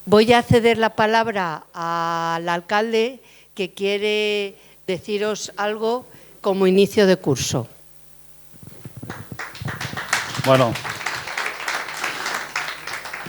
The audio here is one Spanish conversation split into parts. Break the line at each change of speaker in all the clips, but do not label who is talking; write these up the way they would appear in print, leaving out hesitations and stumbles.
Voy a ceder la palabra al alcalde que quiere deciros algo como inicio de curso.
Bueno,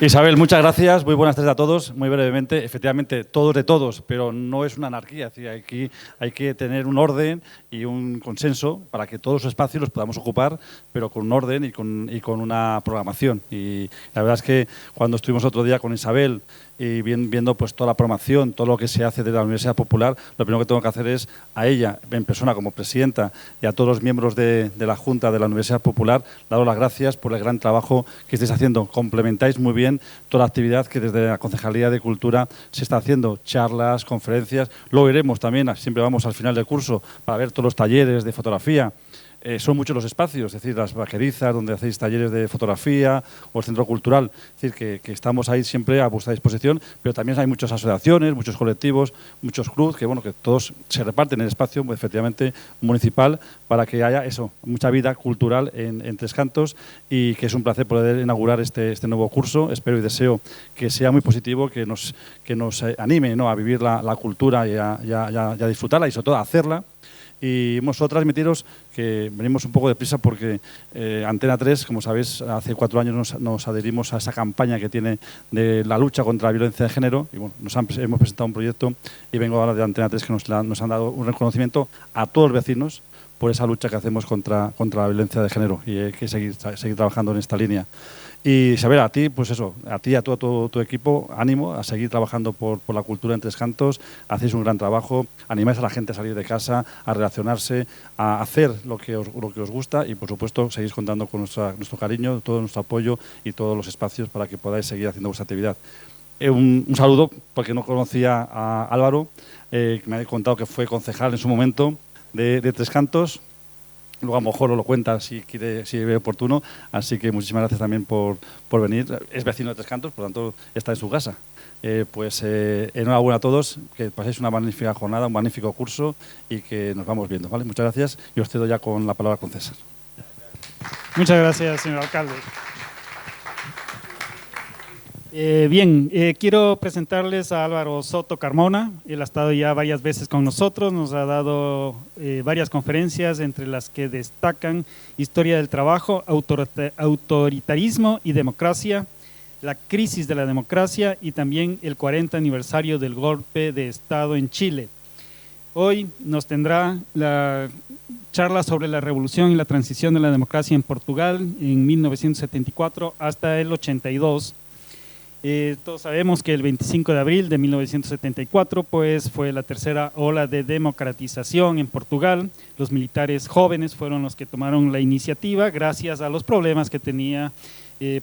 Isabel, muchas gracias. Muy buenas tardes a todos. Muy brevemente, efectivamente, todos de todos, pero no es una anarquía. Es decir, aquí hay que tener un orden y un consenso para que todos los espacios los podamos ocupar, pero con un orden y con una programación. Y la verdad es que cuando estuvimos otro día con Isabel y viendo pues toda la programación, todo lo que se hace de la Universidad Popular, lo primero que tengo que hacer es a ella, en persona como presidenta, y a todos los miembros de la Junta de la Universidad Popular, daros las gracias por el gran trabajo que estáis haciendo. Complementáis muy bien toda la actividad que desde la Concejalía de Cultura se está haciendo, charlas, conferencias. Lo iremos también, siempre vamos al final del curso para ver todos los talleres de fotografía. Son muchos los espacios, es decir, las vaquerizas donde hacéis talleres de fotografía o el centro cultural, es decir, que estamos ahí siempre a vuestra disposición, pero también hay muchas asociaciones, muchos colectivos, muchos clubs, que bueno, que todos se reparten el espacio efectivamente municipal para que haya eso, mucha vida cultural en Tres Cantos, y que es un placer poder inaugurar este nuevo curso. Espero y deseo que sea muy positivo, que nos anime, ¿no?, a vivir la cultura y a disfrutarla y sobre todo a hacerla. Y vamos a transmitiros que venimos un poco deprisa porque Antena 3, como sabéis, hace 4 años nos adherimos a esa campaña que tiene de la lucha contra la violencia de género, y bueno, hemos presentado un proyecto y vengo ahora de Antena 3 que nos han dado un reconocimiento a todos los vecinos por esa lucha que hacemos contra la violencia de género, y hay que seguir trabajando en esta línea. Y Isabel, a ti, pues eso, a ti y a todo tu equipo, ánimo a seguir trabajando por la cultura en Tres Cantos. Hacéis un gran trabajo, animáis a la gente a salir de casa, a relacionarse, a hacer lo que os gusta, y por supuesto seguís contando con nuestro cariño, todo nuestro apoyo y todos los espacios para que podáis seguir haciendo vuestra actividad. Un saludo, porque no conocía a Álvaro, que me ha contado que fue concejal en su momento de Tres Cantos. Luego a lo mejor os lo cuenta si ve oportuno. Así que muchísimas gracias también por venir. Es vecino de Tres Cantos, por lo tanto está en su casa. Enhorabuena a todos, que paséis una magnífica jornada, un magnífico curso, y que nos vamos viendo, ¿vale? Muchas gracias, y os cedo ya con la palabra con César.
Muchas gracias, señor alcalde. Quiero presentarles a Álvaro Soto Carmona. Él ha estado ya varias veces con nosotros, nos ha dado varias conferencias, entre las que destacan Historia del Trabajo, Autoritarismo y Democracia, la crisis de la democracia, y también el 40 aniversario del golpe de Estado en Chile. Hoy nos tendrá la charla sobre la revolución y la transición de la democracia en Portugal en 1974 hasta el 82. Todos sabemos que el 25 de abril de 1974 pues, fue la tercera ola de democratización en Portugal. Los militares jóvenes fueron los que tomaron la iniciativa gracias a los problemas que tenía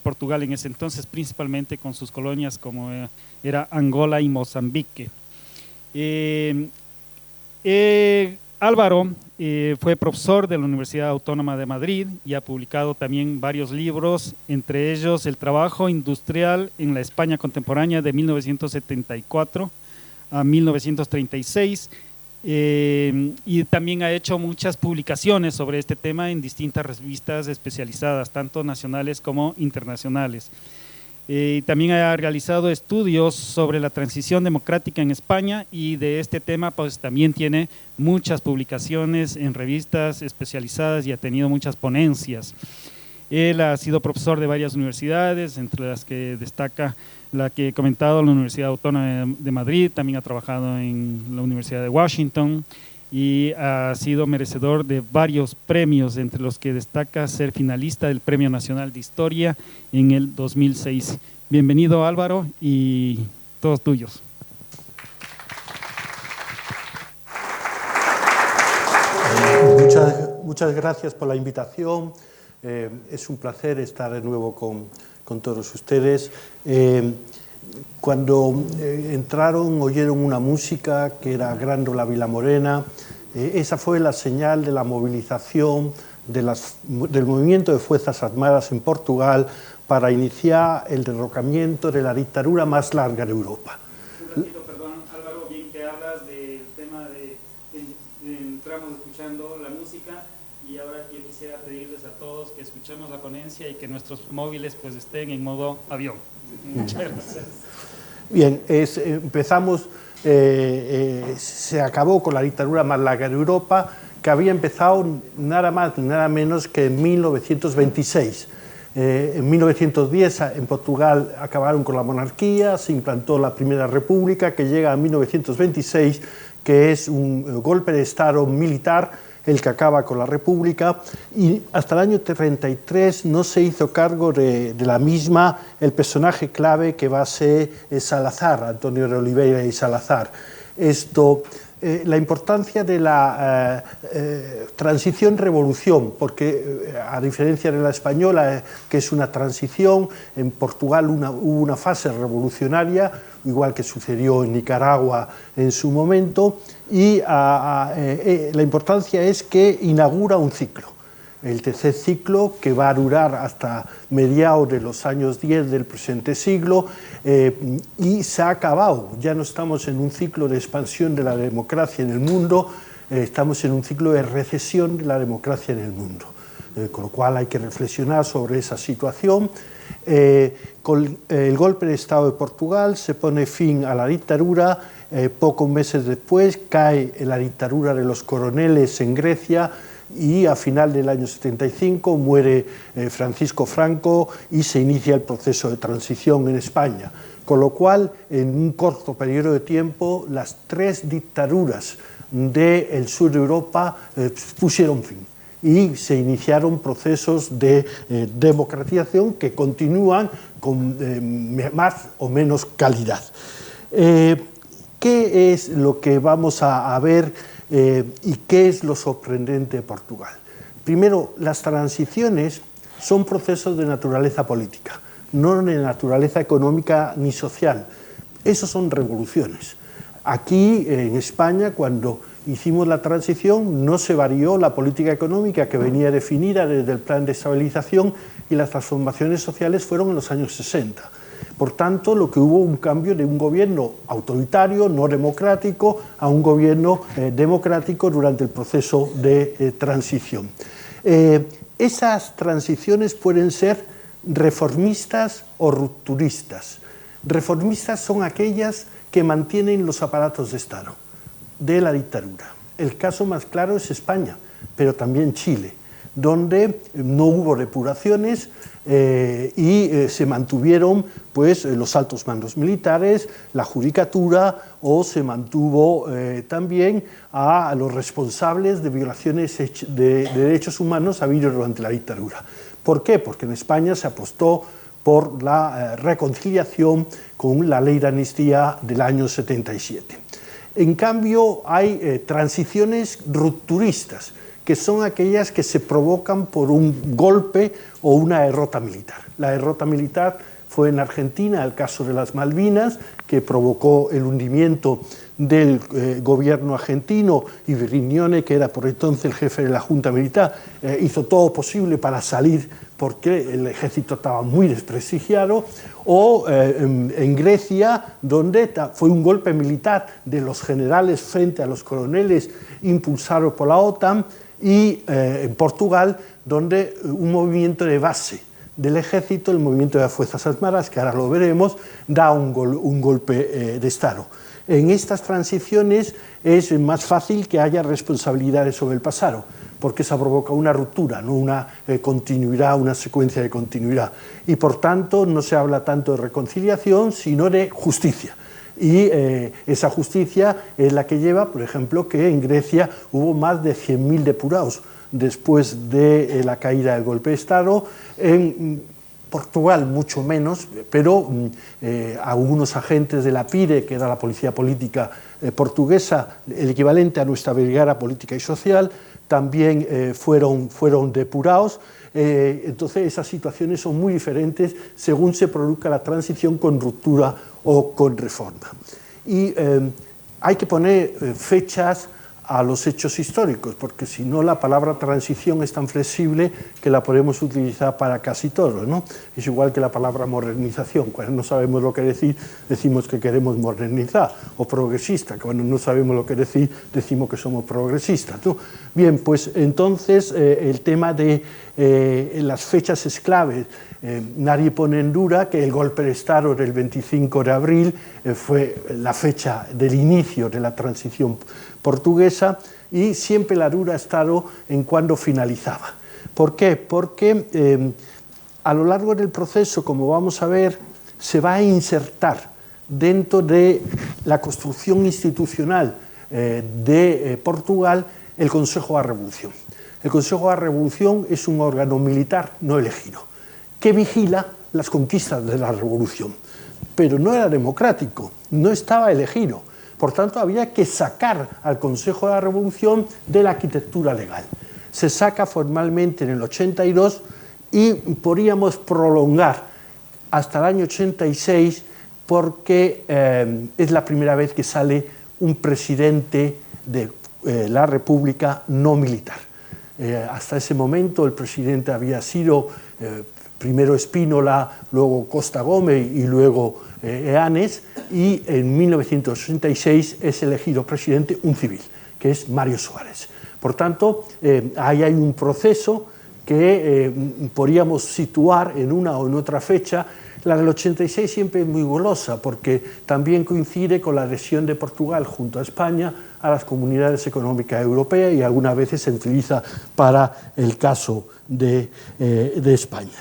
Portugal en ese entonces, principalmente con sus colonias como era Angola y Mozambique. Álvaro fue profesor de la Universidad Autónoma de Madrid y ha publicado también varios libros, entre ellos El trabajo industrial en la España contemporánea de 1974 a 1936, y también ha hecho muchas publicaciones sobre este tema en distintas revistas especializadas, tanto nacionales como internacionales. También ha realizado estudios sobre la transición democrática en España, y de este tema pues también tiene muchas publicaciones en revistas especializadas y ha tenido muchas ponencias. Él ha sido profesor de varias universidades, entre las que destaca la que he comentado, la Universidad Autónoma de Madrid. También ha trabajado en la Universidad de Washington y ha sido merecedor de varios premios, entre los que destaca ser finalista del Premio Nacional de Historia en el 2006. Bienvenido, Álvaro, y todos tuyos.
Muchas gracias por la invitación. Es un placer estar de nuevo con todos ustedes. Cuando entraron, oyeron una música que era Grândola Vila Morena. Esa fue la señal de la movilización del movimiento de Fuerzas Armadas en Portugal para iniciar el derrocamiento de la dictadura más larga de Europa.
Un ratito, perdón, Álvaro, bien que hablas del tema de entramos escuchando la música, y ahora yo quisiera pedirles a todos que escuchemos la ponencia y que nuestros móviles pues estén en modo avión. Muchas gracias.
Bien, se acabó con la dictadura más larga de Europa, que había empezado nada más ni nada menos que en 1926. En 1910 en Portugal acabaron con la monarquía, se implantó la Primera República, que llega a 1926, que es un golpe de Estado militar, el que acaba con la República, y hasta el año 33 no se hizo cargo de la misma el personaje clave que va a ser Salazar, Antonio de Oliveira y Salazar. La importancia de la transición-revolución, porque a diferencia de la española, que es una transición, en Portugal hubo una fase revolucionaria, igual que sucedió en Nicaragua en su momento, y la importancia es que inaugura un ciclo. El tercer ciclo, que va a durar hasta mediados de los años 10 del presente siglo, y se ha acabado. Ya no estamos en un ciclo de expansión de la democracia en el mundo, estamos en un ciclo de recesión de la democracia en el mundo. Con lo cual hay que reflexionar sobre esa situación. Con el golpe de Estado de Portugal se pone fin a la dictadura. Pocos meses después cae la dictadura de los coroneles en Grecia, y a final del año 75 muere Francisco Franco y se inicia el proceso de transición en España. Con lo cual, en un corto periodo de tiempo, las tres dictaduras del sur de Europa pusieron fin y se iniciaron procesos de democratización que continúan con más o menos calidad. ¿Qué es lo que vamos a ver? ¿Y qué es lo sorprendente de Portugal? Primero, las transiciones son procesos de naturaleza política, no de naturaleza económica ni social. Esos son revoluciones. Aquí, en España, cuando hicimos la transición, no se varió la política económica que venía definida desde el plan de estabilización, y las transformaciones sociales fueron en los años 60. Por tanto, lo que hubo un cambio de un gobierno autoritario, no democrático, a un gobierno democrático durante el proceso de transición. Esas transiciones pueden ser reformistas o rupturistas. Reformistas son aquellas que mantienen los aparatos de Estado de la dictadura. El caso más claro es España, pero también Chile, donde no hubo depuraciones y se mantuvieron pues, los altos mandos militares, la judicatura, o se mantuvo también a los responsables de violaciones de derechos humanos habidos durante la dictadura. ¿Por qué? Porque en España se apostó por la reconciliación con la ley de amnistía del año 77. En cambio, hay transiciones rupturistas, que son aquellas que se provocan por un golpe o una derrota militar. La derrota militar fue en Argentina, el caso de las Malvinas, que provocó el hundimiento del gobierno argentino, y Brignone, que era por entonces el jefe de la Junta Militar, hizo todo posible para salir porque el ejército estaba muy desprestigiado, o en Grecia, donde fue un golpe militar de los generales frente a los coroneles impulsado por la OTAN, y en Portugal, donde un movimiento de base del ejército, el movimiento de las Fuerzas Armadas, que ahora lo veremos, da un golpe de Estado. En estas transiciones es más fácil que haya responsabilidades sobre el pasado, porque se provoca una ruptura, no una continuidad, una secuencia de continuidad. Y por tanto no se habla tanto de reconciliación, sino de justicia. Y esa justicia es la que lleva, por ejemplo, que en Grecia hubo más de 100.000 depurados después de la caída del golpe de Estado. En Portugal mucho menos, pero algunos agentes de la PIDE, que era la policía política portuguesa, el equivalente a nuestra brigada política y social, también fueron depurados. Entonces esas situaciones son muy diferentes según se produzca la transición con ruptura o con reforma. Y hay que poner fechas a los hechos históricos, porque si no la palabra transición es tan flexible que la podemos utilizar para casi todo, ¿no? Es igual que la palabra modernización, cuando no sabemos lo que decir, decimos que queremos modernizar, o progresista, cuando no sabemos lo que decir, decimos que somos progresistas, ¿no? Bien, pues entonces el tema de las fechas es clave. Nadie pone en duda que el golpe de Estado del 25 de abril fue la fecha del inicio de la transición portuguesa, y siempre la duda ha estado en cuándo finalizaba. ¿Por qué? Porque a lo largo del proceso, como vamos a ver, se va a insertar dentro de la construcción institucional de Portugal el Consejo de la Revolución. El Consejo de la Revolución es un órgano militar no elegido, que vigila las conquistas de la Revolución, pero no era democrático, no estaba elegido. Por tanto, había que sacar al Consejo de la Revolución de la arquitectura legal. Se saca formalmente en el 82 y podríamos prolongar hasta el año 86 porque es la primera vez que sale un presidente de la República no militar. Hasta ese momento el presidente había sido primero Espínola, luego Costa Gómez y luego Eanes, y en 1986 es elegido presidente un civil, que es Mario Soares. Por tanto, ahí hay un proceso que podríamos situar en una o en otra fecha. La del 86 siempre es muy golosa porque también coincide con la adhesión de Portugal junto a España a las comunidades económicas europeas, y algunas veces se utiliza para el caso de España.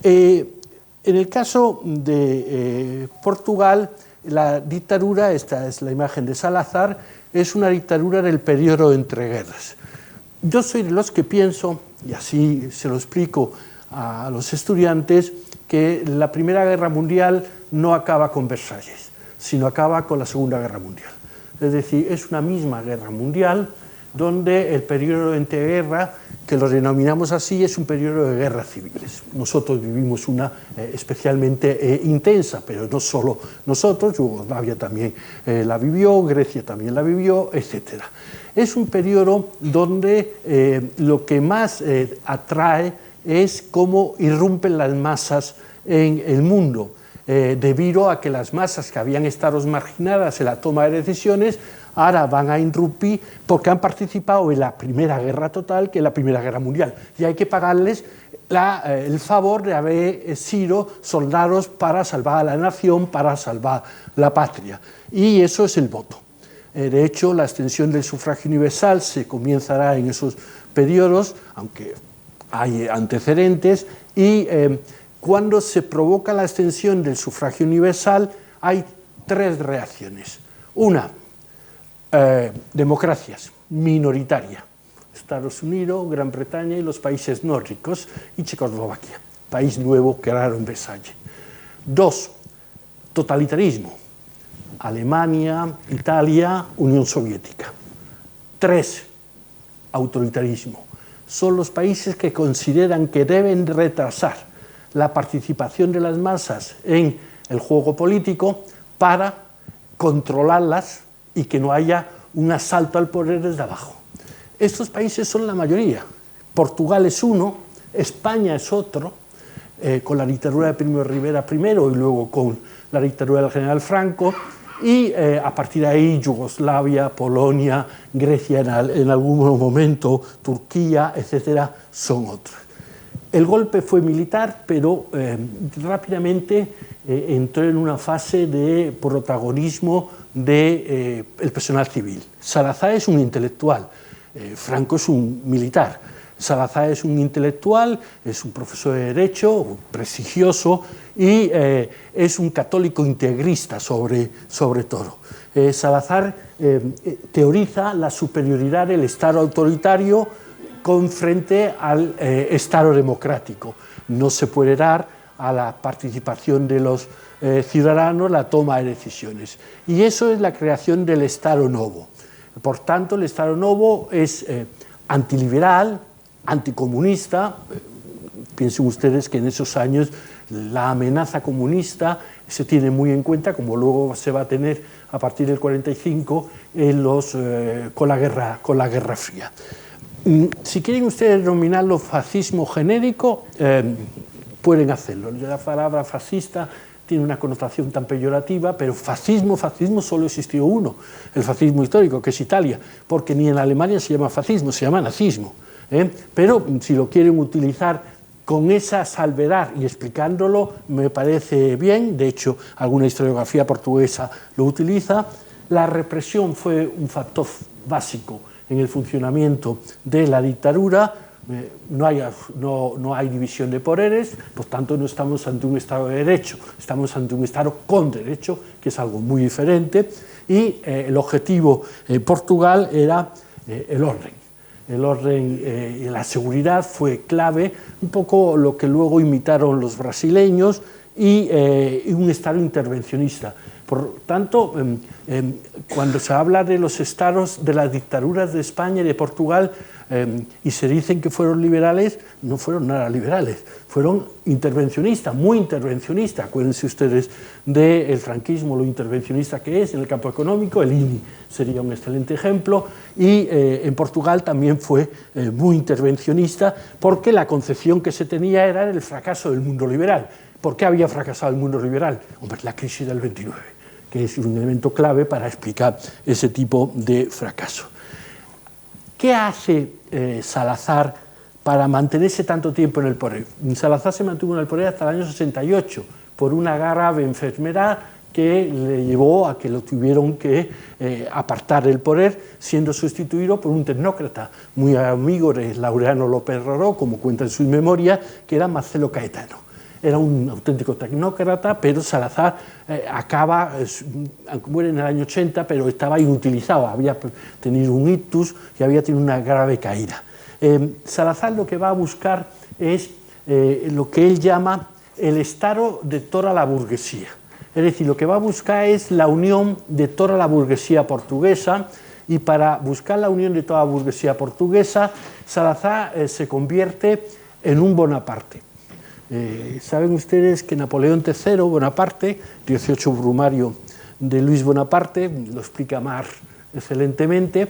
En el caso de Portugal, la dictadura, esta es la imagen de Salazar, es una dictadura del periodo entre guerras. Yo soy de los que pienso, y así se lo explico a los estudiantes, que la Primera Guerra Mundial no acaba con Versalles, sino acaba con la Segunda Guerra Mundial. Es decir, es una misma guerra mundial donde el periodo entre guerras, que lo denominamos así, es un periodo de guerras civiles. Nosotros vivimos una especialmente intensa, pero no solo nosotros, Yugoslavia también la vivió, Grecia también la vivió, etc. Es un periodo donde lo que más atrae es cómo irrumpen las masas en el mundo, debido a que las masas que habían estado marginadas en la toma de decisiones ahora van a irrumpir porque han participado en la Primera Guerra Total, que es la Primera Guerra Mundial, y hay que pagarles el favor de haber sido soldados para salvar a la nación, para salvar la patria, y eso es el voto. De hecho, la extensión del sufragio universal se comenzará en esos periodos, aunque hay antecedentes, y cuando se provoca la extensión del sufragio universal hay tres reacciones. Una, democracias, minoritaria, Estados Unidos, Gran Bretaña y los países nórdicos, y Checoslovaquia, país nuevo creado en Versalles. Dos, totalitarismo, Alemania, Italia, Unión Soviética. Tres, autoritarismo, son los países que consideran que deben retrasar la participación de las masas en el juego político para controlarlas y que no haya un asalto al poder desde abajo. Estos países son la mayoría. Portugal es uno, España es otro, con la dictadura de Primo de Rivera primero y luego con la dictadura del general Franco, y a partir de ahí Yugoslavia, Polonia, Grecia en algún momento, Turquía, etcétera, son otros. El golpe fue militar, pero rápidamente entró en una fase de protagonismo del personal civil. Salazar es un intelectual, Franco es un militar. Salazar es un intelectual, es un profesor de Derecho, prestigioso, y es un católico integrista sobre todo. Salazar teoriza la superioridad del Estado autoritario frente al Estado democrático. No se puede dar a la participación de los ciudadanos la toma de decisiones. Y eso es la creación del Estado Novo. Por tanto, el Estado Novo es antiliberal, anticomunista. Piensen ustedes que en esos años la amenaza comunista se tiene muy en cuenta, como luego se va a tener a partir del 45 con la Guerra Fría. Si quieren ustedes denominarlo fascismo genérico, pueden hacerlo. La palabra fascista tiene una connotación tan peyorativa, pero fascismo solo existió uno, el fascismo histórico, que es Italia, porque ni en Alemania se llama fascismo, se llama nazismo. Pero si lo quieren utilizar con esa salvedad y explicándolo, me parece bien. De hecho, alguna historiografía portuguesa lo utiliza. La represión fue un factor básico en el funcionamiento de la dictadura. No hay división de poderes, por tanto no estamos ante un Estado de Derecho, estamos ante un Estado con derecho, que es algo muy diferente, y el objetivo en Portugal era el orden. El orden y la seguridad fue clave, un poco lo que luego imitaron los brasileños, y un Estado intervencionista. Por tanto, cuando se habla de los estados, de las dictaduras de España y de Portugal, y se dicen que fueron liberales, no fueron nada liberales, fueron intervencionistas, muy intervencionistas. Acuérdense ustedes del franquismo, lo intervencionista que es en el campo económico. El INI sería un excelente ejemplo, y en Portugal también fue muy intervencionista, porque la concepción que se tenía era el fracaso del mundo liberal. ¿Por qué había fracasado el mundo liberal? Hombre, la crisis del 29, que es un elemento clave para explicar ese tipo de fracaso. ¿Qué hace Salazar para mantenerse tanto tiempo en el poder? Salazar se mantuvo en el poder hasta el año 68 por una grave enfermedad que le llevó a que lo tuvieron que apartar del poder, siendo sustituido por un tecnócrata muy amigo de Laureano López Roró, como cuenta en sus memorias, que era Marcelo Caetano. Era un auténtico tecnócrata, pero Salazar muere en el año 80, pero estaba inutilizado, había tenido un ictus y había tenido una grave caída. Salazar lo que va a buscar es lo que él llama el Estado de toda la burguesía. Es decir, lo que va a buscar es la unión de toda la burguesía portuguesa, y para buscar la unión de toda la burguesía portuguesa, Salazar se convierte en un Bonaparte. Saben ustedes que Napoleón III, Bonaparte, 18 Brumario de Luis Bonaparte, lo explica Mar excelentemente,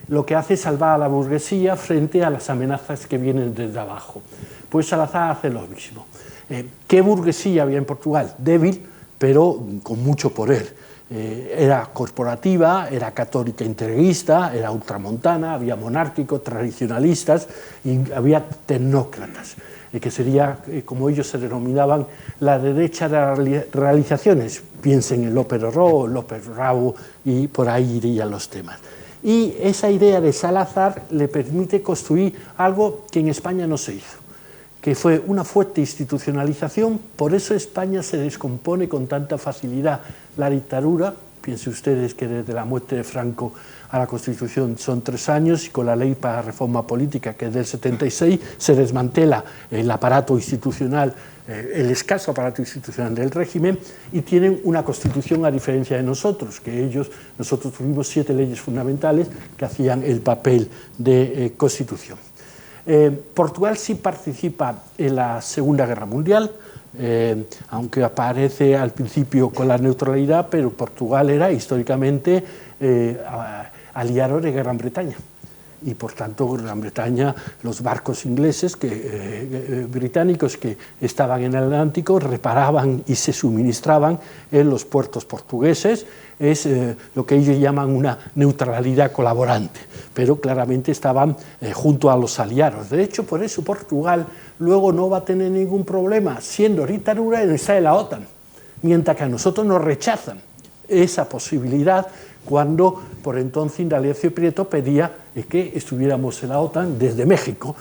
lo que hace es salvar a la burguesía frente a las amenazas que vienen desde abajo. Pues Salazar hace lo mismo. ¿Qué burguesía había en Portugal? Débil, pero con mucho poder. Era corporativa, era católica integrista, era ultramontana, había monárquicos, tradicionalistas, y había tecnócratas, que sería, como ellos se denominaban, la derecha de las realizaciones. Piensen en López Roró, López Rabo, y por ahí irían los temas. Y esa idea de Salazar le permite construir algo que en España no se hizo, que fue una fuerte institucionalización. Por eso España se descompone con tanta facilidad. La dictadura, piensen ustedes que desde la muerte de Franco a la Constitución son 3 años, y con la ley para la reforma política, que es del 76, se desmantela el aparato institucional, el escaso aparato institucional del régimen, y tienen una Constitución, a diferencia de nosotros, nosotros tuvimos 7 leyes fundamentales que hacían el papel de Constitución. Portugal sí participa en la Segunda Guerra Mundial, aunque aparece al principio con la neutralidad, pero Portugal era históricamente aliado de Gran Bretaña, y por tanto Gran Bretaña, los barcos ingleses, británicos que estaban en el Atlántico, reparaban y se suministraban en los puertos portugueses. Es lo que ellos llaman una neutralidad colaborante, pero claramente estaban junto a los aliados. De hecho, por eso Portugal luego no va a tener ningún problema, siendo dictadura, en estar en la OTAN, mientras que a nosotros nos rechazan esa posibilidad, cuando por entonces Indalecio Prieto pedía que estuviéramos en la OTAN desde México,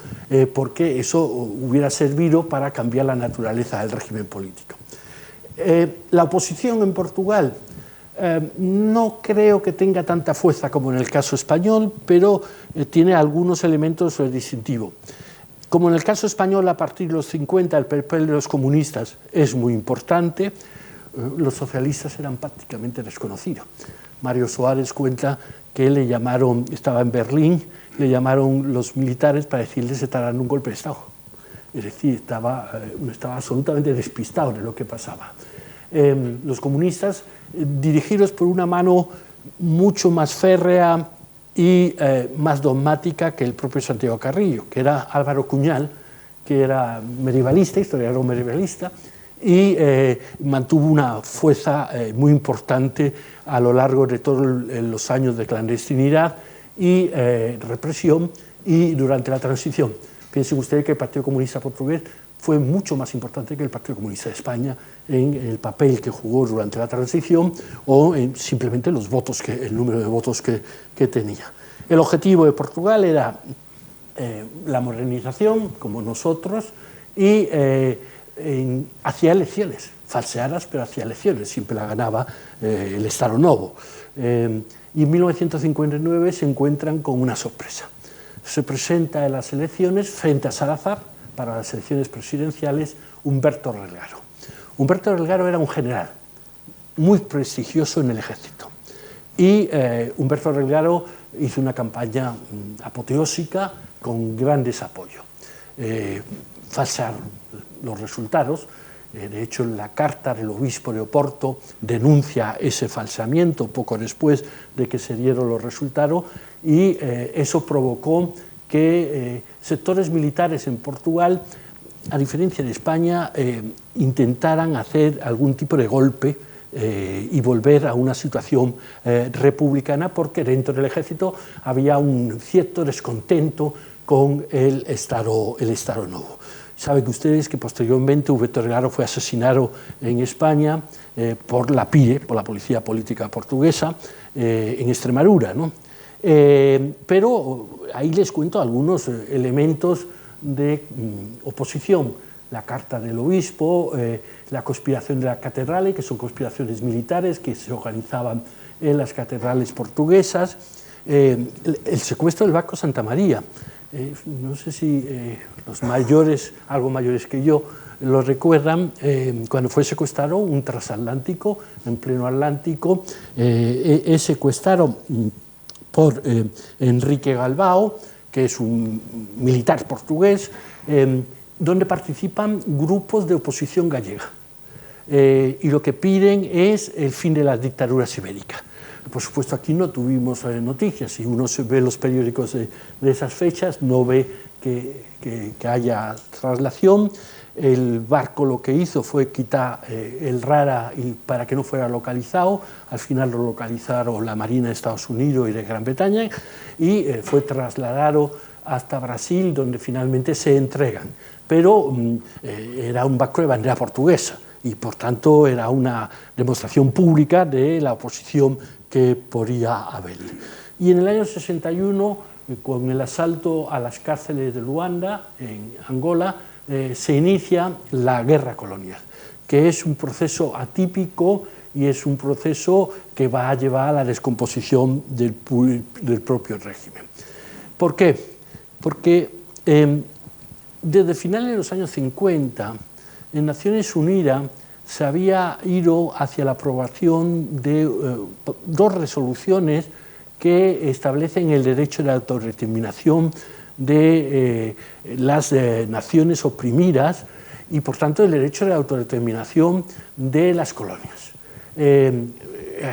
porque eso hubiera servido para cambiar la naturaleza del régimen político. La oposición en Portugal no creo que tenga tanta fuerza como en el caso español, pero tiene algunos elementos distintivos. Como en el caso español, a partir de los 50, el papel de los comunistas es muy importante. Los socialistas eran prácticamente desconocidos. Mario Soares cuenta que le llamaron, estaba en Berlín, le llamaron los militares para decirle se estaban dando un golpe de Estado. Es decir, estaba absolutamente despistado de lo que pasaba. los comunistas, dirigidos por una mano mucho más férrea y más dogmática que el propio Santiago Carrillo, que era Álvaro Cuñal, que era medievalista, historiador medievalista, y mantuvo una fuerza muy importante a lo largo de todos los años de clandestinidad y represión y durante la transición. Piensen ustedes que el Partido Comunista Portugués fue mucho más importante que el Partido Comunista de España en el papel que jugó durante la transición o en simplemente los votos, el número de votos que tenía. El objetivo de Portugal era la modernización, como nosotros, y hacía elecciones, falseadas, pero hacía elecciones, siempre la ganaba el Estado Novo. Y en 1959 se encuentran con una sorpresa. Se presenta en las elecciones frente a Salazar, para las elecciones presidenciales, Humberto Relgaro. Humberto Relgaro era un general muy prestigioso en el ejército y Humberto Relgaro hizo una campaña apoteósica con grandes apoyos. Falsearon los resultados. De hecho, la carta del obispo de Oporto denuncia ese falseamiento poco después de que se dieron los resultados y eso provocó que sectores militares en Portugal, a diferencia de España, intentaran hacer algún tipo de golpe y volver a una situación republicana, porque dentro del ejército había un cierto descontento con el Estado Novo. Saben ustedes que posteriormente Humberto Relgaro fue asesinado en España por la PIDE, por la Policía Política Portuguesa, en Extremadura, ¿no? Pero ahí les cuento algunos elementos de oposición. La carta del obispo, la conspiración de la catedral, que son conspiraciones militares que se organizaban en las catedrales portuguesas, el secuestro del barco Santa María. No sé si los mayores, algo mayores que yo, lo recuerdan, cuando fue secuestrado un transatlántico, en pleno Atlántico, es secuestrado por Enrique Galbao, que es un militar portugués, donde participan grupos de oposición gallega. Y lo que piden es el fin de las dictaduras ibéricas. Por supuesto, aquí no tuvimos noticias. Si uno se ve los periódicos de esas fechas, no ve que haya traslación. El barco lo que hizo fue quitar el Rara para que no fuera localizado. Al final lo localizaron la Marina de Estados Unidos y de Gran Bretaña y fue trasladado hasta Brasil, donde finalmente se entregan. Pero era un barco de bandera portuguesa y por tanto era una demostración pública de la oposición que podía haber. Y en el año 61, con el asalto a las cárceles de Luanda, en Angola, se inicia la guerra colonial, que es un proceso atípico y es un proceso que va a llevar a la descomposición del propio régimen. ¿Por qué? Porque desde finales de los años 50, en Naciones Unidas se había ido hacia la aprobación de dos resoluciones que establecen el derecho de autodeterminación de las naciones oprimidas y, por tanto, el derecho de autodeterminación de las colonias.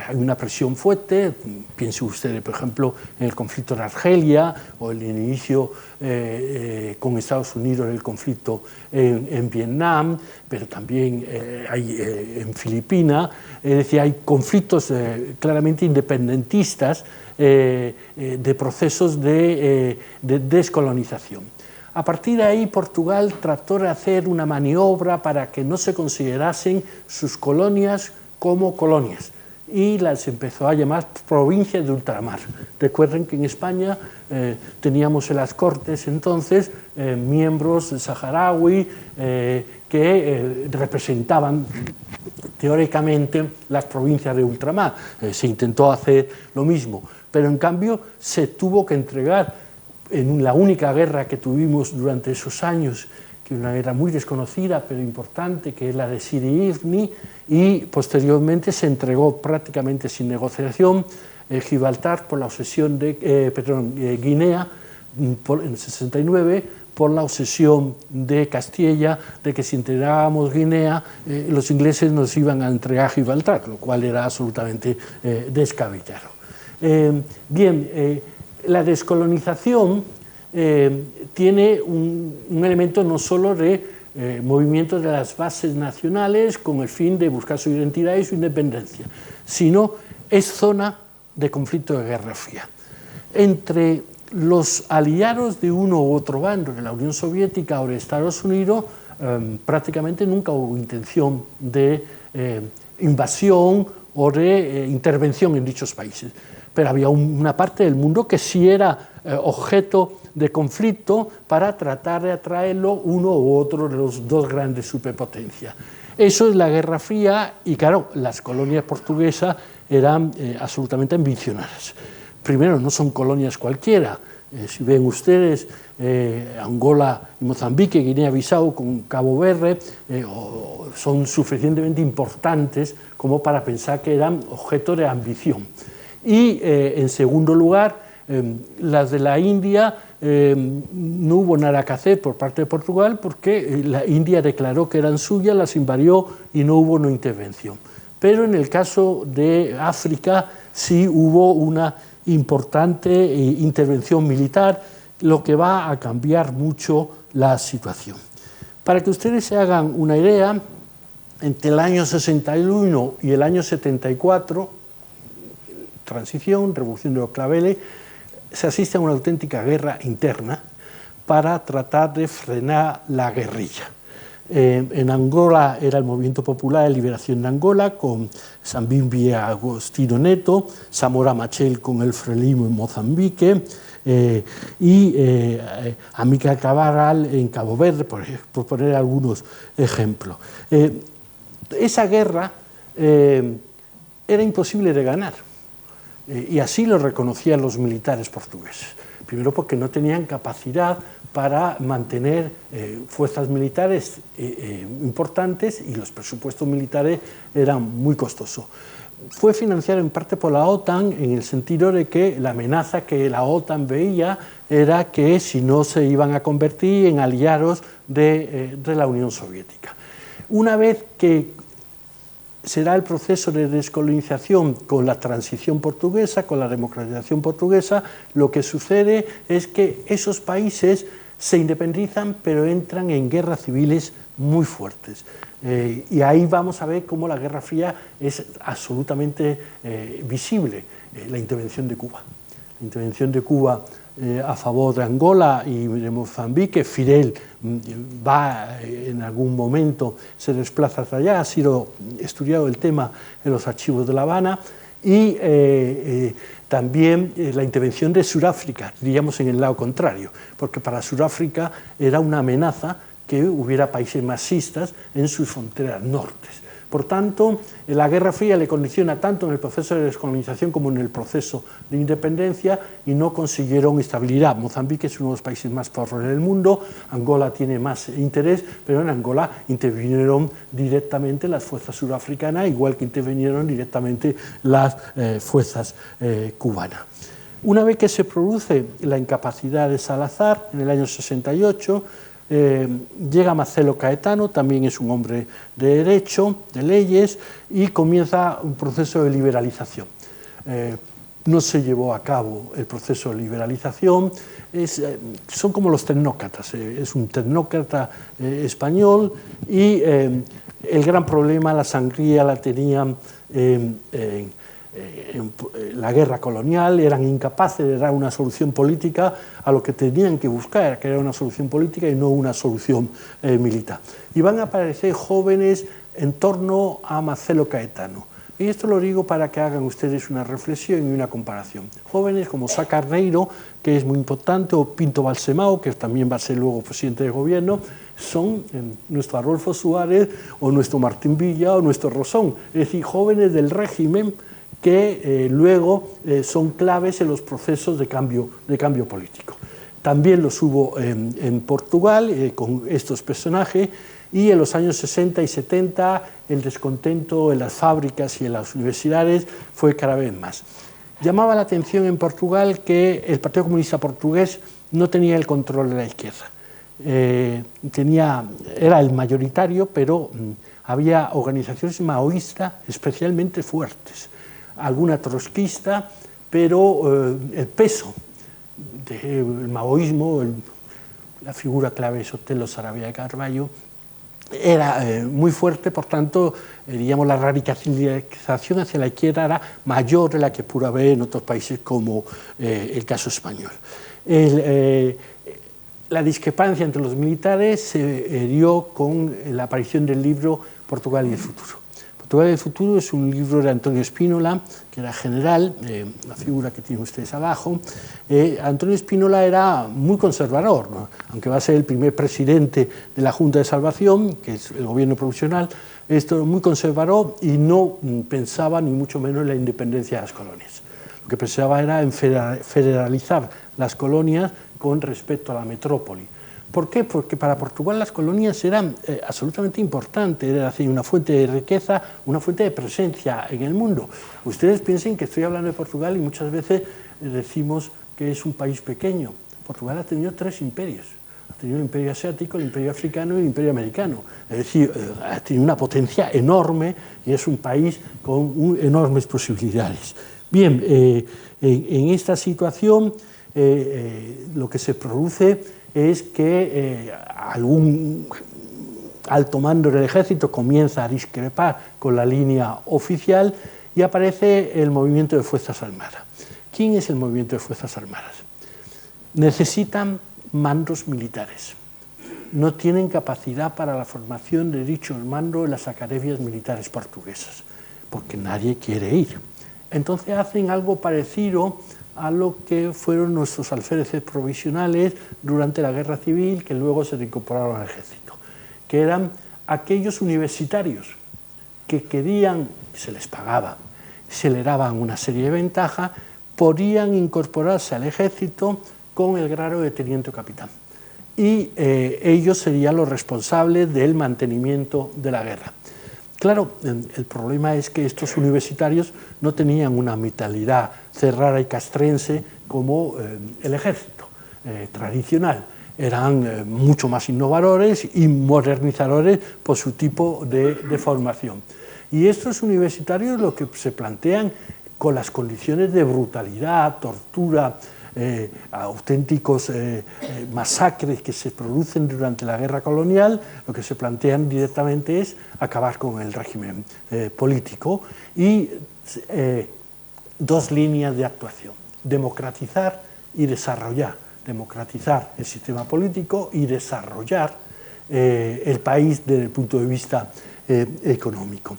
Hay una presión fuerte, piensen ustedes, por ejemplo, en el conflicto de Argelia o el inicio con Estados Unidos del conflicto en Vietnam, pero también hay en Filipinas, es decir, hay conflictos claramente independentistas de procesos de descolonización. A partir de ahí, Portugal trató de hacer una maniobra para que no se considerasen sus colonias como colonias y las empezó a llamar provincias de ultramar. Recuerden que en España teníamos en las Cortes entonces miembros saharaui que representaban teóricamente las provincias de ultramar. Se intentó hacer lo mismo, pero en cambio se tuvo que entregar en la única guerra que tuvimos durante esos años, que es una guerra muy desconocida pero importante, que es la de Sidi Ifni, y posteriormente se entregó prácticamente sin negociación Gibraltar por la obsesión de Guinea en el 69 por la obsesión de Castilla de que si entregábamos Guinea, los ingleses nos iban a entregar Gibraltar, lo cual era absolutamente descabellado. La descolonización tiene un elemento no solo de movimiento de las bases nacionales con el fin de buscar su identidad y su independencia, sino es zona de conflicto de Guerra Fría. Entre los aliados de uno u otro bando, de la Unión Soviética o de Estados Unidos, prácticamente nunca hubo intención de invasión o de intervención en dichos países. Pero había una parte del mundo que sí era objeto de conflicto para tratar de atraerlo uno u otro de los dos grandes superpotencias. Eso es la Guerra Fría y, claro, las colonias portuguesas eran absolutamente ambicionadas. Primero, no son colonias cualquiera. Si ven ustedes, Angola y Mozambique, Guinea-Bissau con Cabo Verde, son suficientemente importantes como para pensar que eran objeto de ambición. Y, en segundo lugar, las de la India, no hubo nada que hacer por parte de Portugal porque la India declaró que eran suyas, las invadió y no hubo una intervención. Pero en el caso de África sí hubo una importante intervención militar, lo que va a cambiar mucho la situación. Para que ustedes se hagan una idea, entre el año 61 y el año 74, transición, revolución de los claveles, se asiste a una auténtica guerra interna para tratar de frenar la guerrilla. En Angola era el Movimiento Popular de Liberación de Angola, con Savimbi y Agostinho Neto, Samora Machel con el Frelimo en Mozambique, y Amílcar Cabral en Cabo Verde, por poner algunos ejemplos. Esa guerra era imposible de ganar, y así lo reconocían los militares portugueses. Primero porque no tenían capacidad para mantener fuerzas militares importantes y los presupuestos militares eran muy costosos. Fue financiado en parte por la OTAN en el sentido de que la amenaza que la OTAN veía era que si no se iban a convertir en aliados de la Unión Soviética. Una vez que será el proceso de descolonización con la transición portuguesa, con la democratización portuguesa, lo que sucede es que esos países se independizan, pero entran en guerras civiles muy fuertes. Y ahí vamos a ver cómo la Guerra Fría es absolutamente visible. La intervención de Cuba. La intervención de Cuba a favor de Angola y de Mozambique. Fidel va en algún momento, se desplaza hasta allá, ha sido estudiado el tema en los archivos de La Habana, y también la intervención de Sudáfrica, diríamos en el lado contrario, porque para Sudáfrica era una amenaza que hubiera países marxistas en sus fronteras nortes. Por tanto, la Guerra Fría le condiciona tanto en el proceso de descolonización como en el proceso de independencia y no consiguieron estabilidad. Mozambique es uno de los países más pobres del mundo, Angola tiene más interés, pero en Angola intervinieron directamente las fuerzas sudafricanas, igual que intervinieron directamente las fuerzas cubanas. Una vez que se produce la incapacidad de Salazar, en el año 68, llega Marcelo Caetano, también es un hombre de derecho, de leyes, y comienza un proceso de liberalización. No se llevó a cabo el proceso de liberalización, son como los tecnócratas, es un tecnócrata español, y el gran problema, la sangría la tenían en la guerra colonial, eran incapaces de dar una solución política a lo que tenían que buscar, que era una solución política y no una solución militar. Y van a aparecer jóvenes en torno a Marcelo Caetano. Y esto lo digo para que hagan ustedes una reflexión y una comparación. Jóvenes como Sá Carneiro, que es muy importante, o Pinto Balsemão, que también va a ser luego presidente del gobierno, son nuestro Adolfo Suárez, o nuestro Martín Villa, o nuestro Rosón, es decir, jóvenes del régimen que luego son claves en los procesos de cambio político. También los hubo en Portugal con estos personajes, y en los años 60 y 70 el descontento en las fábricas y en las universidades fue cada vez más. Llamaba la atención en Portugal que el Partido Comunista Portugués no tenía el control de la izquierda. era el mayoritario, pero había organizaciones maoístas especialmente fuertes, alguna trotskista, pero el peso del maoísmo, la figura clave es Otelo Saravia de Carvalho, era muy fuerte, por tanto, digamos, la radicalización hacia la izquierda era mayor de la que pudo haber en otros países como el caso español. La discrepancia entre los militares se dio con la aparición del libro Portugal y el futuro. Portugal y el futuro es un libro de Antonio Spínola, que era general, la figura que tienen ustedes abajo. Antonio Spínola era muy conservador, ¿no? Aunque va a ser el primer presidente de la Junta de Salvación, que es el gobierno provisional, esto muy conservador y no pensaba ni mucho menos en la independencia de las colonias. Lo que pensaba era en federalizar las colonias con respecto a la metrópoli. ¿Por qué? Porque para Portugal las colonias eran absolutamente importantes, era decir, una fuente de riqueza, una fuente de presencia en el mundo. Ustedes piensen que estoy hablando de Portugal y muchas veces decimos que es un país pequeño. Portugal ha tenido 3 imperios. Ha tenido el imperio asiático, el imperio africano y el imperio americano. Es decir, ha tenido una potencia enorme y es un país con enormes posibilidades. Bien, en esta situación lo que se produce es que algún alto mando del ejército comienza a discrepar con la línea oficial y aparece el movimiento de Fuerzas Armadas. ¿Quién es el movimiento de Fuerzas Armadas? Necesitan mandos militares. No tienen capacidad para la formación de dichos mandos en las academias militares portuguesas, porque nadie quiere ir. Entonces hacen algo parecido a lo que fueron nuestros alféreces provisionales durante la Guerra Civil, que luego se reincorporaron al ejército, que eran aquellos universitarios que querían, se les pagaba, se les daban una serie de ventajas, podían incorporarse al ejército con el grado de teniente capitán. Y ellos serían los responsables del mantenimiento de la guerra. Claro, el problema es que estos universitarios no tenían una mentalidad cerrada y castrense como el ejército tradicional. Eran mucho más innovadores y modernizadores por su tipo de formación. Y estos universitarios lo que se plantean con las condiciones de brutalidad, tortura, auténticos masacres que se producen durante la guerra colonial, lo que se plantean directamente es acabar con el régimen político y 2 líneas de actuación: democratizar y desarrollar. Democratizar el sistema político y desarrollar el país desde el punto de vista económico.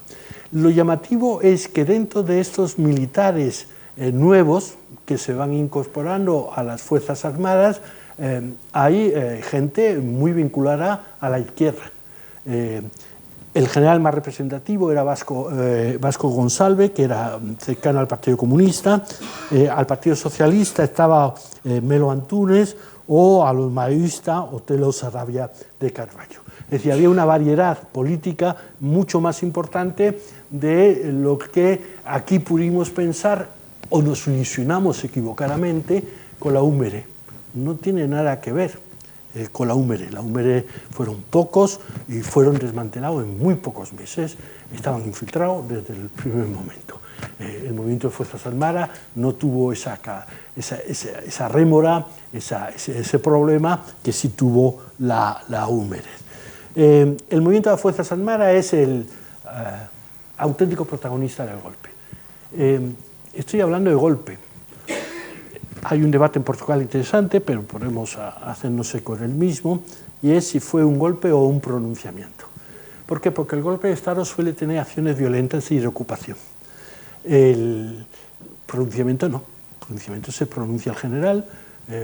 Lo llamativo es que dentro de estos militares nuevos que se van incorporando a las Fuerzas Armadas, hay gente muy vinculada a la izquierda. El general más representativo era Vasco Gonçalves, que era cercano al Partido Comunista. Al Partido Socialista estaba Melo Antunes, o a los maoístas Otelo Saravia de Carvalho. Es decir, había una variedad política mucho más importante de lo que aquí pudimos pensar o nos ilusionamos equivocadamente con la UMERE. No tiene nada que ver con la UMERE. La UMERE fueron pocos y fueron desmantelados en muy pocos meses. Estaban infiltrados desde el primer momento. El movimiento de Fuerzas Armadas no tuvo esa rémora, ese problema que sí tuvo la UMERE. El movimiento de Fuerzas Armadas es el auténtico protagonista del golpe. Estoy hablando de golpe. Hay un debate en Portugal interesante, pero podemos hacernos eco del mismo, y es si fue un golpe o un pronunciamiento. ¿Por qué? Porque el golpe de Estado suele tener acciones violentas y de ocupación. El pronunciamiento no. El pronunciamiento se pronuncia el general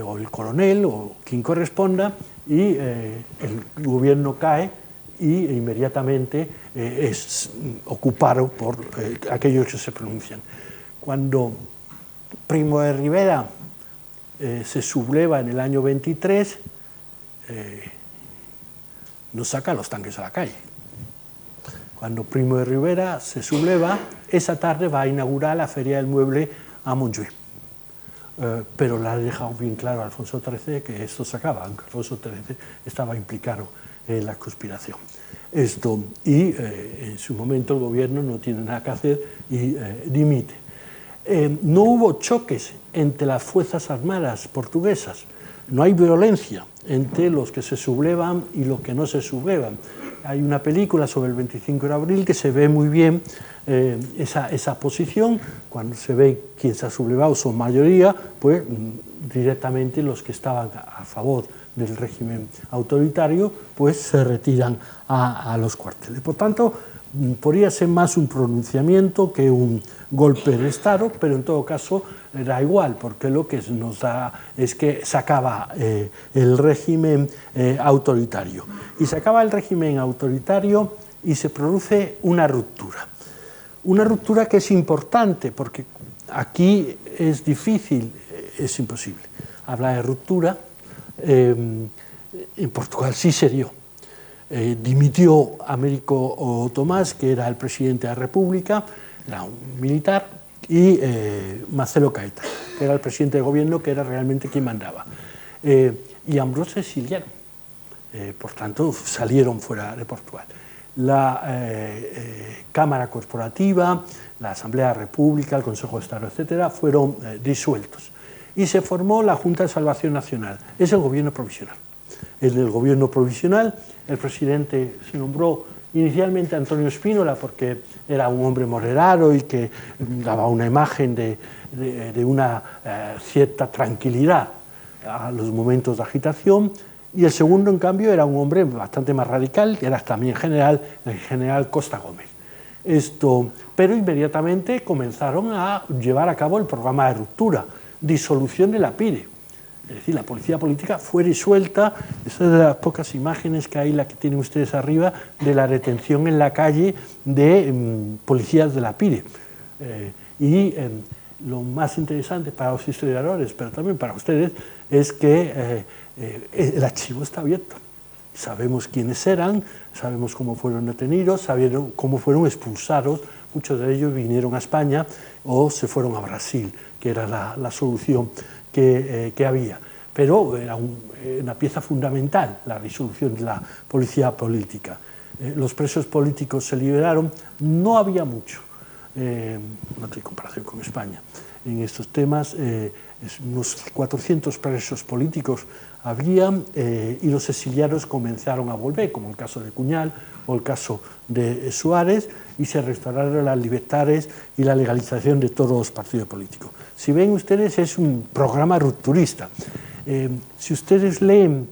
o el coronel o quien corresponda y el gobierno cae y inmediatamente es ocupado por aquellos que se pronuncian. Cuando Primo de Rivera se subleva en el año 23, no saca los tanques a la calle. Cuando Primo de Rivera se subleva, esa tarde va a inaugurar la Feria del Mueble a Montjuïc. pero le ha dejado bien claro a Alfonso XIII que esto se acaba, aunque Alfonso XIII estaba implicado en la conspiración. En su momento el gobierno no tiene nada que hacer y dimite. No hubo choques entre las fuerzas armadas portuguesas, no hay violencia entre los que se sublevan y los que no se sublevan. Hay una película sobre el 25 de abril que se ve muy bien esa posición, cuando se ve quién se ha sublevado, son mayoría, pues directamente los que estaban a favor del régimen autoritario, pues se retiran a los cuarteles. Por tanto, podría ser más un pronunciamiento que un golpe de Estado, pero en todo caso da igual, porque lo que nos da es que se acaba el régimen autoritario. Y se acaba el régimen autoritario y se produce una ruptura. Una ruptura que es importante, porque aquí es difícil, es imposible hablar de ruptura. En Portugal sí se dio. Dimitió Américo Tomás, que era el presidente de la República, era un militar, y Marcelo Caetano, que era el presidente del gobierno, que era realmente quien mandaba. Y ambos se exiliaron, por tanto salieron fuera de Portugal. La Cámara Corporativa, la Asamblea de la República, el Consejo de Estado, etcétera, fueron disueltos. Y se formó la Junta de Salvación Nacional, es el gobierno provisional. En el gobierno provisional, el presidente se nombró inicialmente Antonio Spínola porque era un hombre moderado y que daba una imagen de una cierta tranquilidad a los momentos de agitación, y el segundo, en cambio, era un hombre bastante más radical, que era también general, el general Costa Gómez. Pero inmediatamente comenzaron a llevar a cabo el programa de ruptura, disolución de la PIDE. Es decir, la policía política fue disuelta. Esa es de las pocas imágenes que hay, la que tienen ustedes arriba, de la detención en la calle de policías de la PIDE. Lo más interesante para los historiadores, pero también para ustedes, es que el archivo está abierto. Sabemos quiénes eran, sabemos cómo fueron detenidos, sabemos cómo fueron expulsados. Muchos de ellos vinieron a España o se fueron a Brasil, que era la solución que había. Pero era una pieza fundamental, la disolución de la policía política. Los presos políticos se liberaron, no había mucho, no tiene comparación con España. En estos temas, unos 400 presos políticos había, y los exiliados comenzaron a volver, como el caso de Cuñal o el caso de Suárez, y se restauraron las libertades y la legalización de todos los partidos políticos. Si ven ustedes, es un programa rupturista. Si ustedes leen,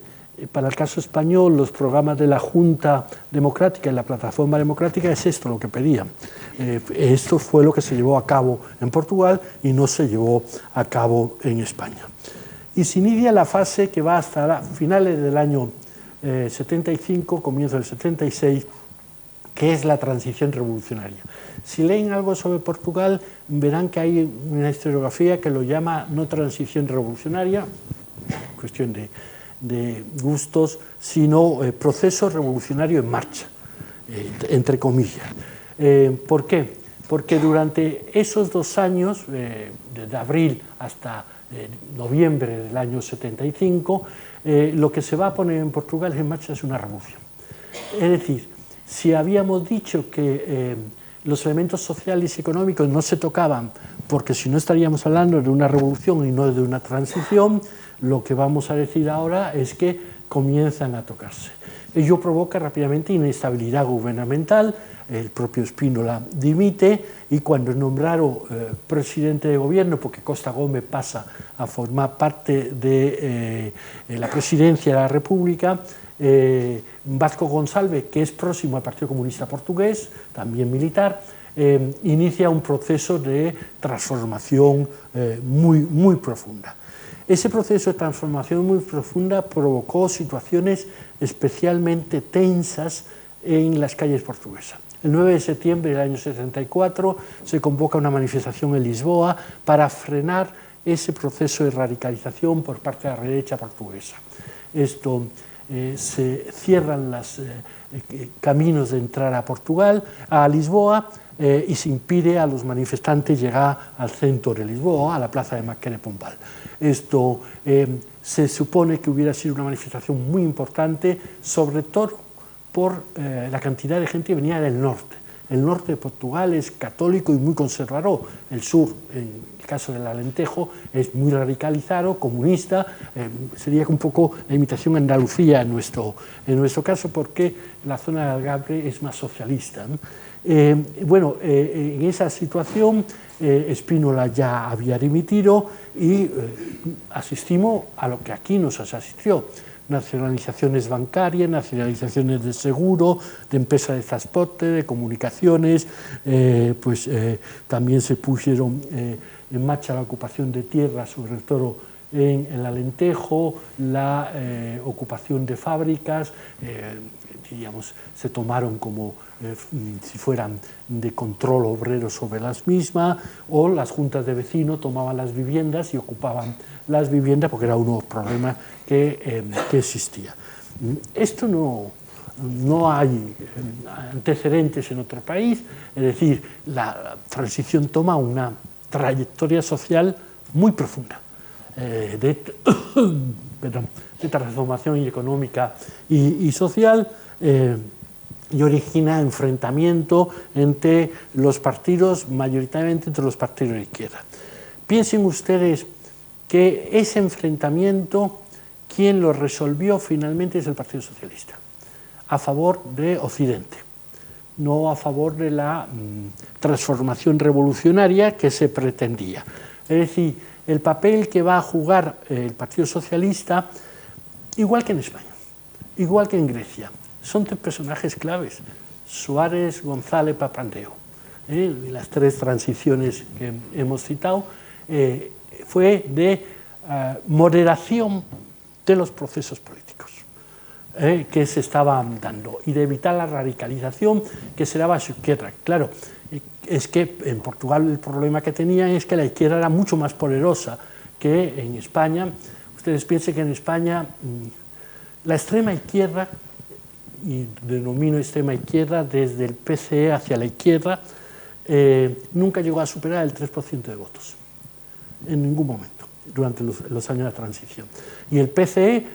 para el caso español, los programas de la Junta Democrática y la Plataforma Democrática, es esto lo que pedían. Esto fue lo que se llevó a cabo en Portugal y no se llevó a cabo en España. Y se inicia la fase que va hasta finales del año 75, comienzo del 76, que es la transición revolucionaria. Si leen algo sobre Portugal, verán que hay una historiografía que lo llama no transición revolucionaria, cuestión de gustos, sino proceso revolucionario en marcha, entre comillas. ¿Por qué? Porque durante esos 2 años, desde abril hasta noviembre del año 75, lo que se va a poner en Portugal en marcha es una revolución. Es decir, si habíamos dicho que los elementos sociales y económicos no se tocaban, porque si no estaríamos hablando de una revolución y no de una transición, lo que vamos a decir ahora es que comienzan a tocarse. Ello provoca rápidamente inestabilidad gubernamental, el propio Spínola dimite, y cuando es nombrado presidente de gobierno, porque Costa Gómez pasa a formar parte de la presidencia de la República, Vasco Gonçalves, que es próximo al Partido Comunista Portugués, también militar, inicia un proceso de transformación muy profunda. Ese proceso de transformación muy profunda provocó situaciones especialmente tensas en las calles portuguesas. El 9 de septiembre del año 74 se convoca una manifestación en Lisboa para frenar ese proceso de radicalización por parte de la derecha portuguesa. se cierran los caminos de entrar a Portugal, a Lisboa, y se impide a los manifestantes llegar al centro de Lisboa, a la plaza de Maquere Pombal. Esto se supone que hubiera sido una manifestación muy importante, sobre todo por la cantidad de gente que venía del norte. El norte de Portugal es católico y muy conservador. El sur, en el caso del Alentejo, es muy radicalizado, comunista. Sería un poco la imitación a Andalucía en nuestro caso, porque la zona de Algarve es más socialista, ¿no? Bueno, en esa situación Spínola ya había dimitido y asistimos a lo que aquí nos asistió: nacionalizaciones bancarias, nacionalizaciones de seguro, de empresas de transporte, de comunicaciones, también se pusieron en marcha la ocupación de tierras, sobre todo en el Alentejo, la ocupación de fábricas, diríamos, se tomaron como si fueran de control obrero sobre las mismas, o las juntas de vecinos tomaban las viviendas y ocupaban las viviendas porque era uno de los problemas que existía. Esto no hay antecedentes en otro país, es decir, la transición toma una trayectoria social muy profunda, de transformación económica y social, y origina enfrentamiento entre los partidos, mayoritariamente entre los partidos de izquierda. Piensen ustedes que ese enfrentamiento, quien lo resolvió finalmente es el Partido Socialista, a favor de Occidente, no a favor de la transformación revolucionaria que se pretendía. Es decir, el papel que va a jugar el Partido Socialista, igual que en España, igual que en Grecia, son tres personajes claves: Suárez, González, Papandreou. Las tres transiciones que hemos citado fue de moderación de los procesos políticos que se estaban dando y de evitar la radicalización que se daba a su izquierda. Claro, es que en Portugal el problema que tenían es que la izquierda era mucho más poderosa que en España. Ustedes piensen que en España la extrema izquierda, y denomino extrema izquierda desde el PCE hacia la izquierda, nunca llegó a superar el 3% de votos, en ningún momento, durante los años de la transición. Y el PCE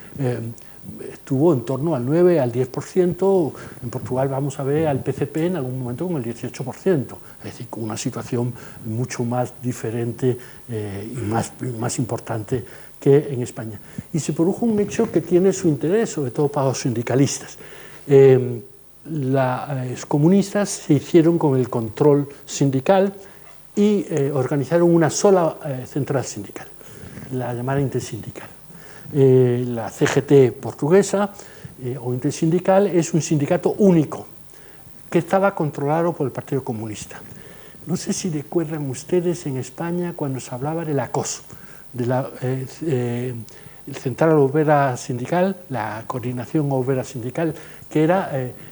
estuvo en torno al 9, al 10%, en Portugal vamos a ver al PCP en algún momento con el 18%, es decir, con una situación mucho más diferente y más importante que en España. Y se produjo un hecho que tiene su interés, sobre todo para los sindicalistas. Los comunistas se hicieron con el control sindical y organizaron una sola central sindical, la llamada Intersindical. La CGT portuguesa o Intersindical es un sindicato único que estaba controlado por el Partido Comunista. No sé si recuerdan ustedes en España cuando se hablaba del acoso, de la Central Obrera Sindical, la Coordinación Obrera Sindical, que era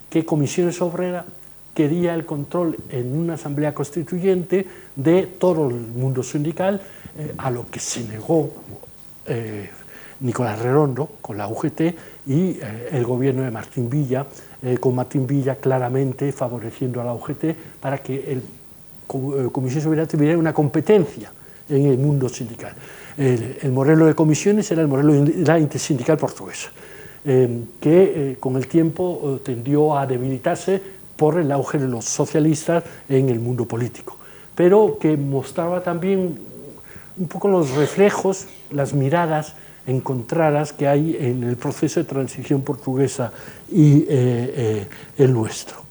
que Comisiones Obreras quería el control en una asamblea constituyente de todo el mundo sindical, a lo que se negó Nicolás Redondo con la UGT y el gobierno de Martín Villa, con Martín Villa claramente favoreciendo a la UGT para que el Comisiones Obreras tuviera una competencia en el mundo sindical. El modelo de comisiones era el modelo de la intersindical portuguesa, que con el tiempo tendió a debilitarse por el auge de los socialistas en el mundo político, pero que mostraba también un poco los reflejos, las miradas encontradas que hay en el proceso de transición portuguesa y el nuestro.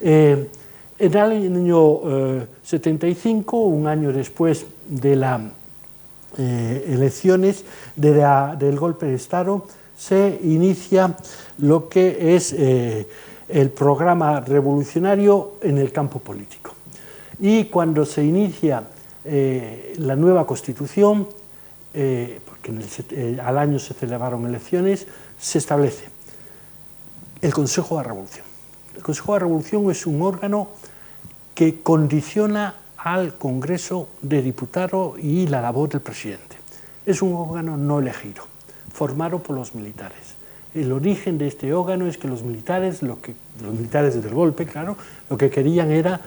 En el año 75, un año después de las elecciones del golpe de Estado, se inicia lo que es el programa revolucionario en el campo político. Y cuando se inicia la nueva Constitución, porque al año se celebraron elecciones, se establece el Consejo de la Revolución. El Consejo de la Revolución es un órgano que condiciona al Congreso de Diputados y la labor del presidente. Es un órgano no elegido, formado por los militares. el origen de este órgano es que los militares del golpe, claro, lo que querían era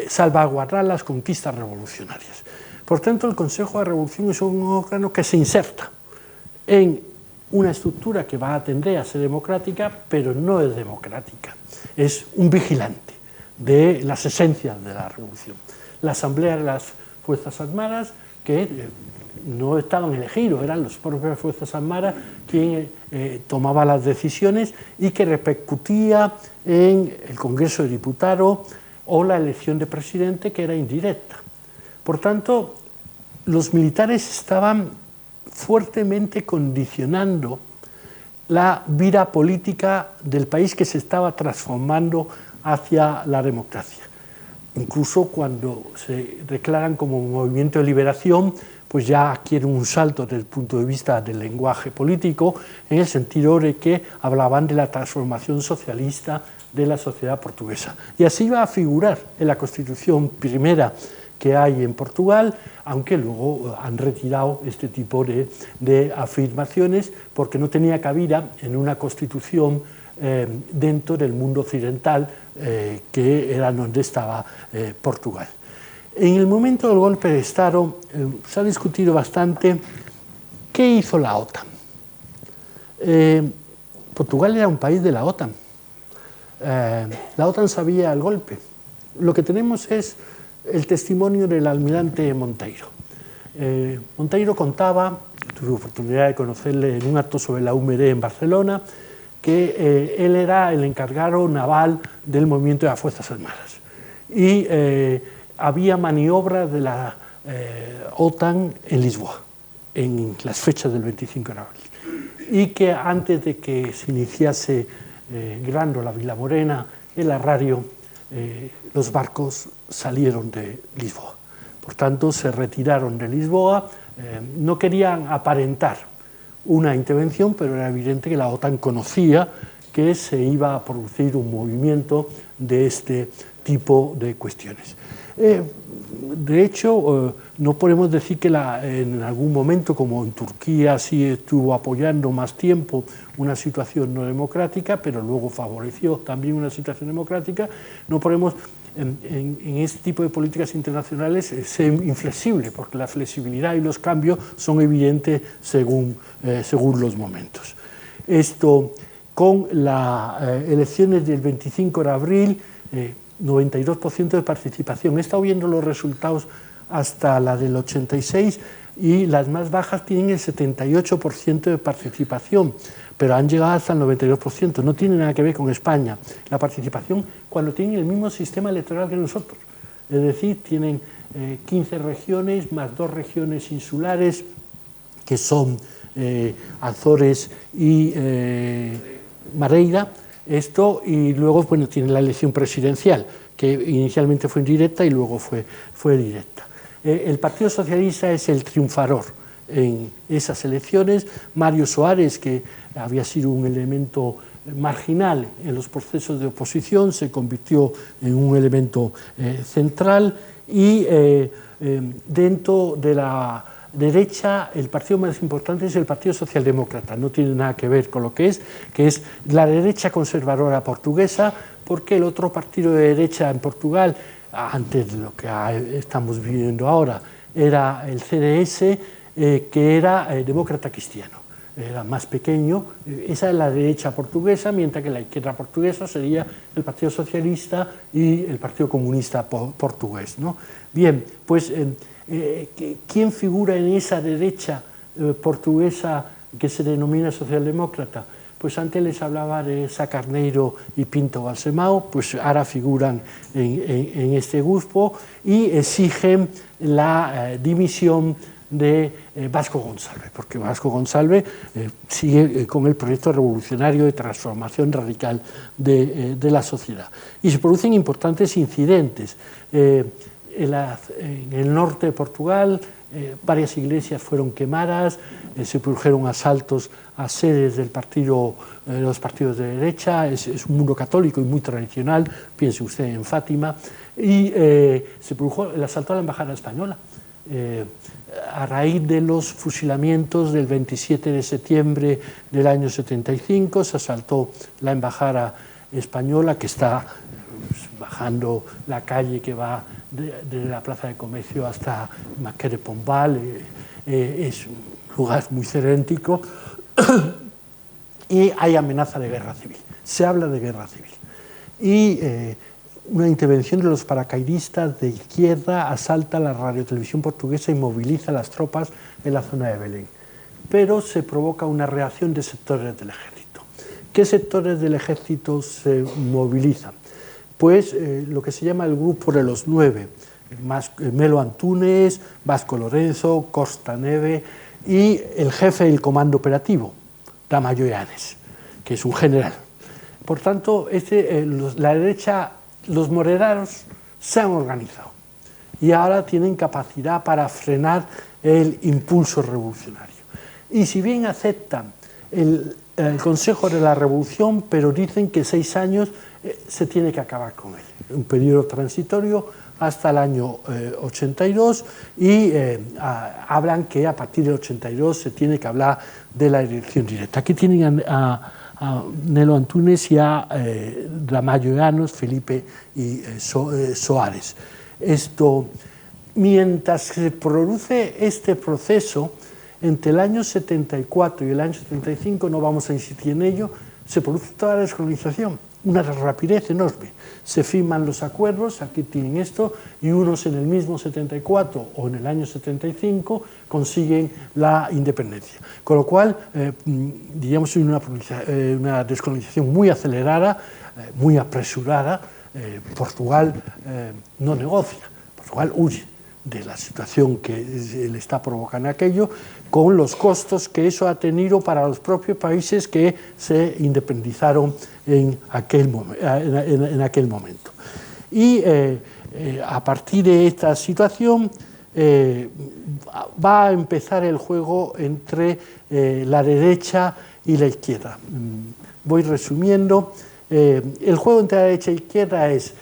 salvaguardar las conquistas revolucionarias. Por tanto, el Consejo de Revolución es un órgano que se inserta en una estructura que va a tender a ser democrática, pero no es democrática, es un vigilante de las esencias de la revolución. La Asamblea de las Fuerzas Armadas, que no estaban elegidos, eran las propias Fuerzas Armadas quien tomaba las decisiones y que repercutía en el Congreso de Diputados o la elección de presidente, que era indirecta. Por tanto, los militares estaban fuertemente condicionando la vida política del país que se estaba transformando hacia la democracia. Incluso cuando se declaran como movimiento de liberación, pues ya adquieren un salto desde el punto de vista del lenguaje político, en el sentido de que hablaban de la transformación socialista de la sociedad portuguesa. Y así va a figurar en la Constitución primera que hay en Portugal, aunque luego han retirado este tipo de afirmaciones porque no tenía cabida en una constitución dentro del mundo occidental, que era donde estaba Portugal. En el momento del golpe de Estado se ha discutido bastante qué hizo la OTAN. Portugal era un país de la OTAN. La OTAN sabía el golpe. Lo que tenemos es el testimonio del almirante Monteiro. Monteiro contaba, tuve oportunidad de conocerle en un acto sobre la UMD en Barcelona, que él era el encargado naval del movimiento de las Fuerzas Armadas. Y había maniobras de la OTAN en Lisboa, en las fechas del 25 de abril. Y que antes de que se iniciase Grándola, Vilamorena, el Arrario, los barcos salieron de Lisboa. Por tanto, se retiraron de Lisboa, no querían aparentar una intervención, pero era evidente que la OTAN conocía que se iba a producir un movimiento de este tipo de cuestiones. De hecho, no podemos decir que en algún momento, como en Turquía sí estuvo apoyando más tiempo una situación no democrática, pero luego favoreció también una situación democrática, no podemos en este tipo de políticas internacionales ser inflexible, porque la flexibilidad y los cambios son evidentes según los momentos. Esto, con las elecciones del 25 de abril, 92% de participación. He estado viendo los resultados hasta la del 86 y las más bajas tienen el 78% de participación, pero han llegado hasta el 92%. No tiene nada que ver con España. La participación, cuando tienen el mismo sistema electoral que nosotros, es decir, tienen 15 regiones más 2 regiones insulares, que son Azores y Madeira. Esto, y luego, bueno, tiene la elección presidencial, que inicialmente fue indirecta y luego fue directa. El Partido Socialista es el triunfador en esas elecciones. Mario Soares, que había sido un elemento marginal en los procesos de oposición, se convirtió en un elemento central, y dentro de la derecha, el partido más importante es el Partido Socialdemócrata, no tiene nada que ver con lo que es la derecha conservadora portuguesa, porque el otro partido de derecha en Portugal, antes de lo que estamos viviendo ahora, era el CDS, que era demócrata cristiano, era más pequeño. Esa es la derecha portuguesa, mientras que la izquierda portuguesa sería el Partido Socialista y el Partido Comunista portugués, ¿no? Bien, pues ¿quién figura en esa derecha portuguesa que se denomina socialdemócrata? Pues antes les hablaba de Sá Carneiro y Pinto Balsemão, pues ahora figuran en este grupo y exigen la dimisión de Vasco Gonçalves, porque Vasco Gonçalves sigue con el proyecto revolucionario de transformación radical de la sociedad. Y se producen importantes incidentes. En el norte de Portugal, varias iglesias fueron quemadas, se produjeron asaltos a sedes de los partidos de derecha. Es un mundo católico y muy tradicional, piense usted en Fátima, y se produjo el asalto a la embajada española. a raíz de los fusilamientos del 27 de septiembre del año 75, se asaltó la embajada española, que está bajando la calle que va de la Plaza de Comercio hasta Marqués de Pombal. Es un lugar muy céntrico y hay amenaza de guerra civil. Se habla de guerra civil. Y una intervención de los paracaidistas de izquierda asalta la radiotelevisión portuguesa y moviliza a las tropas en la zona de Belén. Pero se provoca una reacción de sectores del ejército. ¿Qué sectores del ejército se movilizan? Pues lo que se llama el Grupo de los 9, Melo Antunes, Vasco Lorenzo, Costa Neve y el jefe del comando operativo, Ramallo Eanes, que es un general. Por tanto, la derecha, los moderados, se han organizado y ahora tienen capacidad para frenar el impulso revolucionario. Y si bien aceptan el Consejo de la Revolución, pero dicen que 6 años se tiene que acabar con él. Un periodo transitorio hasta el año 82 y hablan que a partir del 82 se tiene que hablar de la elección directa. Aquí tienen a Melo Antunes y a Ramallo Eanes, Felipe y Soares. Mientras se produce este proceso, entre el año 74 y el año 75, no vamos a insistir en ello, se produce toda la descolonización, una rapidez enorme. Se firman los acuerdos, aquí tienen esto, y unos en el mismo 74 o en el año 75 consiguen la independencia. Con lo cual, digamos, una descolonización muy acelerada, muy apresurada. Portugal no negocia, Portugal huye de la situación que le está provocando aquello, con los costos que eso ha tenido para los propios países que se independizaron en aquel momento. Y a partir de esta situación va a empezar el juego entre la derecha y la izquierda. Voy resumiendo. El juego entre la derecha y la izquierda es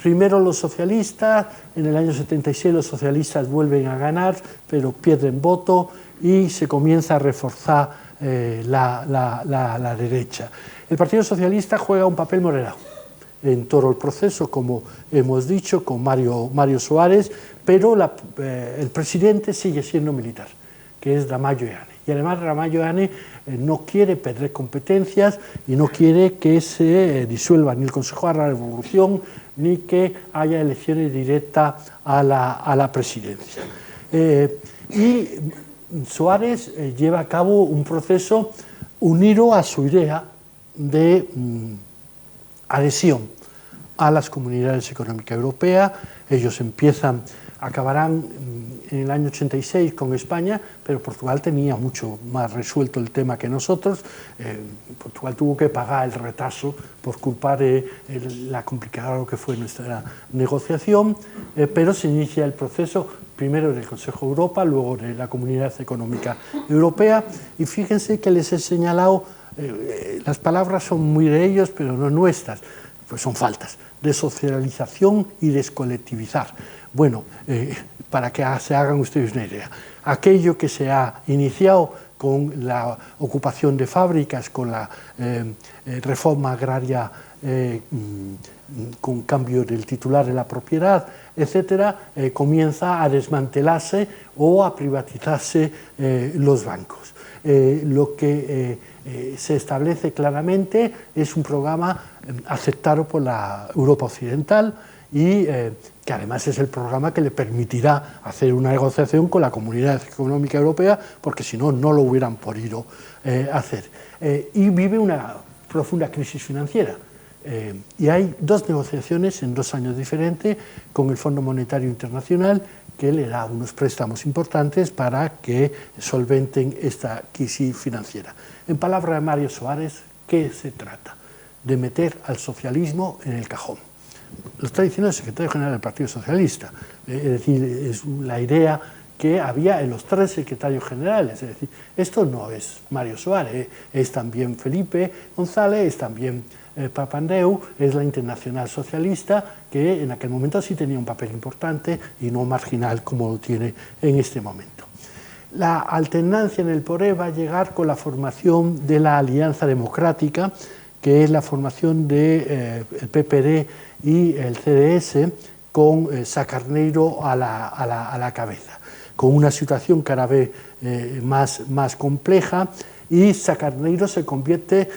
primero los socialistas. En el año 76 los socialistas vuelven a ganar, pero pierden voto y se comienza a reforzar la derecha. El Partido Socialista juega un papel moderado en todo el proceso, como hemos dicho, con Mario Soares, pero el presidente sigue siendo militar, que es Ramallo Eanes. Y además Ramallo Eanes no quiere perder competencias y no quiere que se disuelva ni el Consejo de la Revolución ni que haya elecciones directas a la presidencia. Y Soares lleva a cabo un proceso unido a su idea de adhesión a las comunidades económicas europeas. Ellos acabarán en el año 86 con España, pero Portugal tenía mucho más resuelto el tema que nosotros. Portugal tuvo que pagar el retraso por culpa de la complicada que fue nuestra negociación, pero se inicia el proceso primero del Consejo de Europa, luego de la Comunidad Económica Europea, y fíjense que les he señalado, las palabras son muy de ellos, pero no nuestras, pues son faltas: desocialización y descolectivizar. Bueno, para que se hagan ustedes una idea, aquello que se ha iniciado con la ocupación de fábricas, con la reforma agraria, con cambio del titular de la propiedad, etcétera, comienza a desmantelarse o a privatizarse los bancos. Lo que se establece claramente es un programa aceptado por la Europa occidental y que además es el programa que le permitirá hacer una negociación con la Comunidad Económica Europea, porque si no, no lo hubieran podido hacer. Y vive una profunda crisis financiera. Y hay dos negociaciones en 2 años diferentes con el Fondo Monetario Internacional, que le da unos préstamos importantes para que solventen esta crisis financiera. En palabras de Mario Soares, ¿qué se trata? De meter al socialismo en el cajón. Lo está diciendo el secretario general del Partido Socialista. Es decir, es la idea que había en los 3 secretarios generales. Es decir, esto no es Mario Soares, es también Felipe González, es también Papandreou, es la Internacional Socialista, que en aquel momento sí tenía un papel importante y no marginal como lo tiene en este momento. La alternancia en el poder va a llegar con la formación de la Alianza Democrática, que es la formación del PPD y el CDS, con Sacarneiro a la cabeza, con una situación cada vez más compleja, y Sacarneiro se convierte,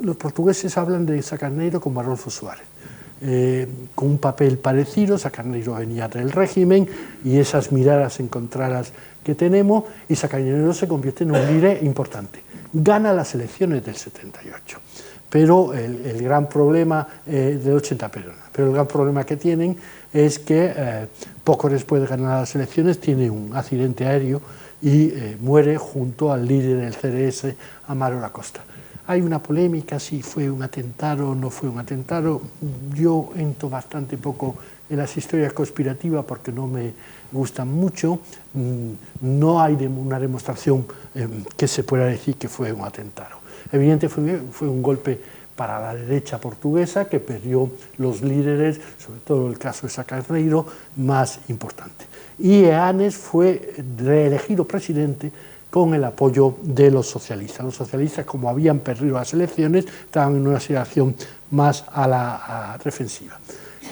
los portugueses hablan de Sacarneiro como Adolfo Suárez, con un papel parecido. Sacarneiro venía del régimen y esas miradas encontradas que tenemos, y Sacarneiro se convierte en un líder importante. Gana las elecciones del 78, pero el gran problema del 80, pero el gran problema que tienen es que poco después de ganar las elecciones tiene un accidente aéreo y muere junto al líder del CDS, Amaro Lacosta. Hay una polémica si fue un atentado o no fue un atentado. Yo entro bastante poco en las historias conspirativas porque no me gustan mucho. No hay una demostración que se pueda decir que fue un atentado. Evidentemente fue un golpe para la derecha portuguesa, que perdió los líderes, sobre todo el caso de Sacarneiro, más importante. Y Eanes fue reelegido presidente con el apoyo de los socialistas. Los socialistas, como habían perdido las elecciones, estaban en una situación más a la defensiva.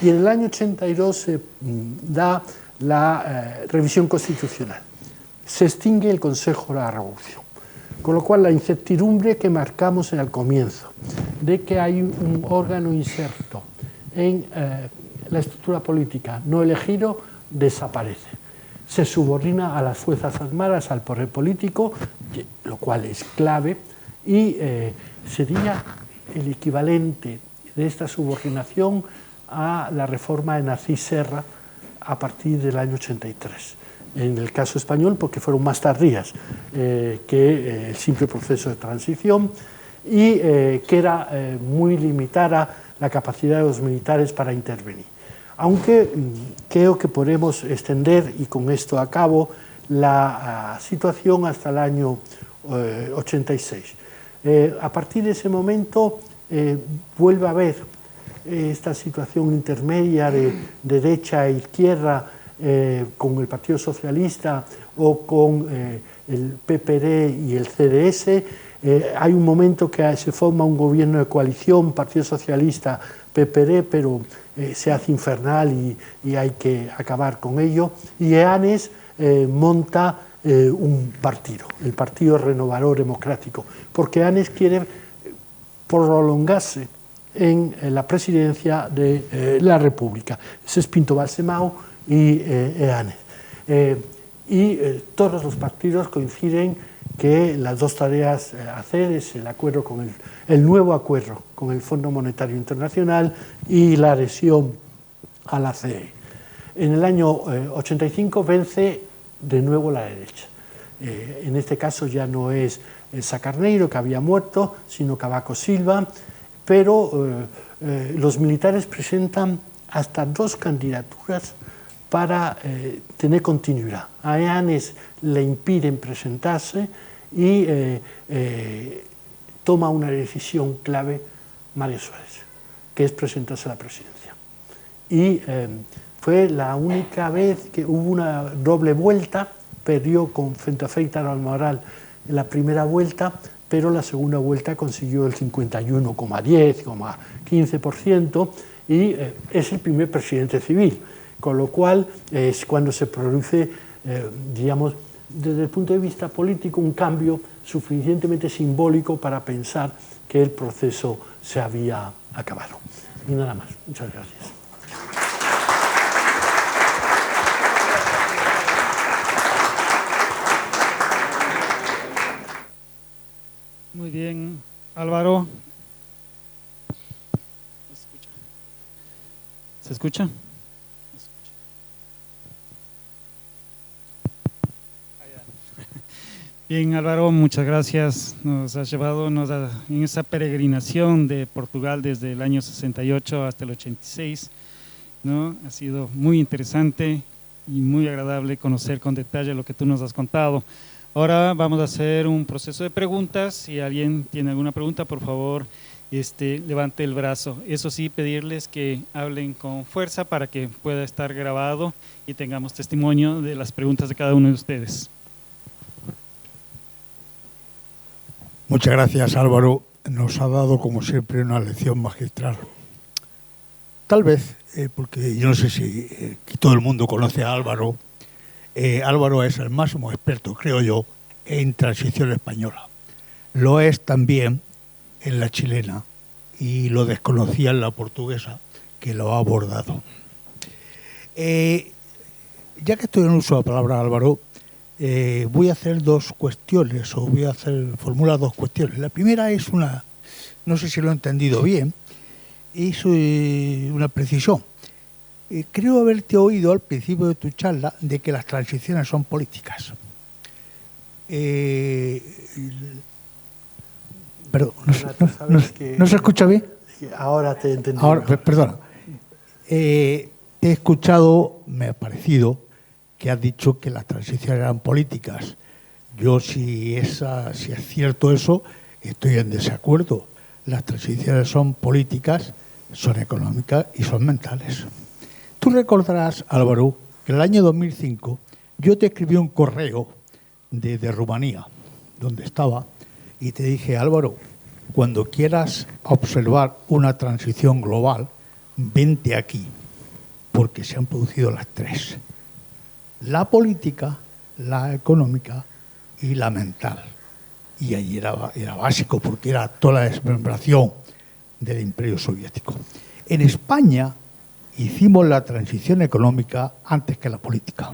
Y en el año 82 se da la revisión constitucional. Se extingue el Consejo de la Revolución. Con lo cual, la incertidumbre que marcamos en el comienzo, de que hay un órgano inserto en la estructura política no elegido, desaparece. Se subordina a las Fuerzas Armadas, al poder político, lo cual es clave, y sería el equivalente de esta subordinación a la reforma de Narcís Serra a partir del año 83. En el caso español, porque fueron más tardías que el simple proceso de transición, y que era muy limitada la capacidad de los militares para intervenir. Aunque creo que podemos extender, y con esto acabo, la situación hasta el año 86. A partir de ese momento vuelve a haber esta situación intermedia de derecha e izquierda, con el Partido Socialista o con el PPD y el CDS. Hay un momento que se forma un gobierno de coalición, Partido Socialista, PPD, pero se hace infernal y hay que acabar con ello. Y Eanes monta un partido, el Partido Renovador Democrático, porque Eanes quiere prolongarse en la presidencia de la República. Ese es Pinto Balsemão y Eanes. Todos los partidos coinciden que las dos tareas a hacer es el acuerdo con el nuevo acuerdo con el Fondo Monetario Internacional y la adhesión a la CE. En el año 85 vence de nuevo la derecha. En este caso ya no es Sacarneiro, que había muerto, sino Cavaco Silva, pero los militares presentan hasta 2 candidaturas para tener continuidad. A Eanes le impiden presentarse y toma una decisión clave Mario Soares, que es presentarse a la presidencia. Y fue la única vez que hubo una doble vuelta, perdió frente a Freixo Amaral en la primera vuelta, pero la segunda vuelta consiguió el 51,10, 15%, y es el primer presidente civil, con lo cual es cuando se produce, digamos, desde el punto de vista político, un cambio suficientemente simbólico para pensar que el proceso se había acabado. Y nada más. Muchas gracias.
Muy bien, Álvaro. ¿Se escucha? Bien, Álvaro, muchas gracias. Nos has llevado en esa peregrinación de Portugal desde el año 68 hasta el 86, ¿no? Ha sido muy interesante, y muy agradable conocer con detalle lo que tú nos has contado. Ahora vamos a hacer un proceso de preguntas. Si alguien tiene alguna pregunta, por favor, levante el brazo. Eso sí, pedirles que hablen con fuerza para que pueda estar grabado y tengamos testimonio de las preguntas de cada uno de ustedes.
Muchas gracias, Álvaro. Nos ha dado, como siempre, una lección magistral. Tal vez, porque yo no sé si todo el mundo conoce a Álvaro. Álvaro es el máximo experto, creo yo, en transición española. Lo es también en la chilena y lo desconocía en la portuguesa, que lo ha abordado. Ya que estoy en uso de la palabra, Álvaro, voy a hacer dos cuestiones, o formular dos cuestiones. La primera es una, no sé si lo he entendido bien, es una precisión. Creo haberte oído al principio de tu charla de que las transiciones son políticas. Perdón, ¿no se escucha bien?
Ahora te he entendido.
Ahora, perdona. Te he escuchado, me ha parecido que has dicho que las transiciones eran políticas. Yo, si es cierto eso, estoy en desacuerdo. Las transiciones son políticas, son económicas y son mentales. Tú recordarás, Álvaro, que en el año 2005 yo te escribí un correo de Rumanía, donde estaba, y te dije, Álvaro, cuando quieras observar una transición global, vente aquí, porque se han producido las tres: la política, la económica y la mental. Y allí era básico, porque era toda la desmembración del Imperio Soviético. En España hicimos la transición económica antes que la política.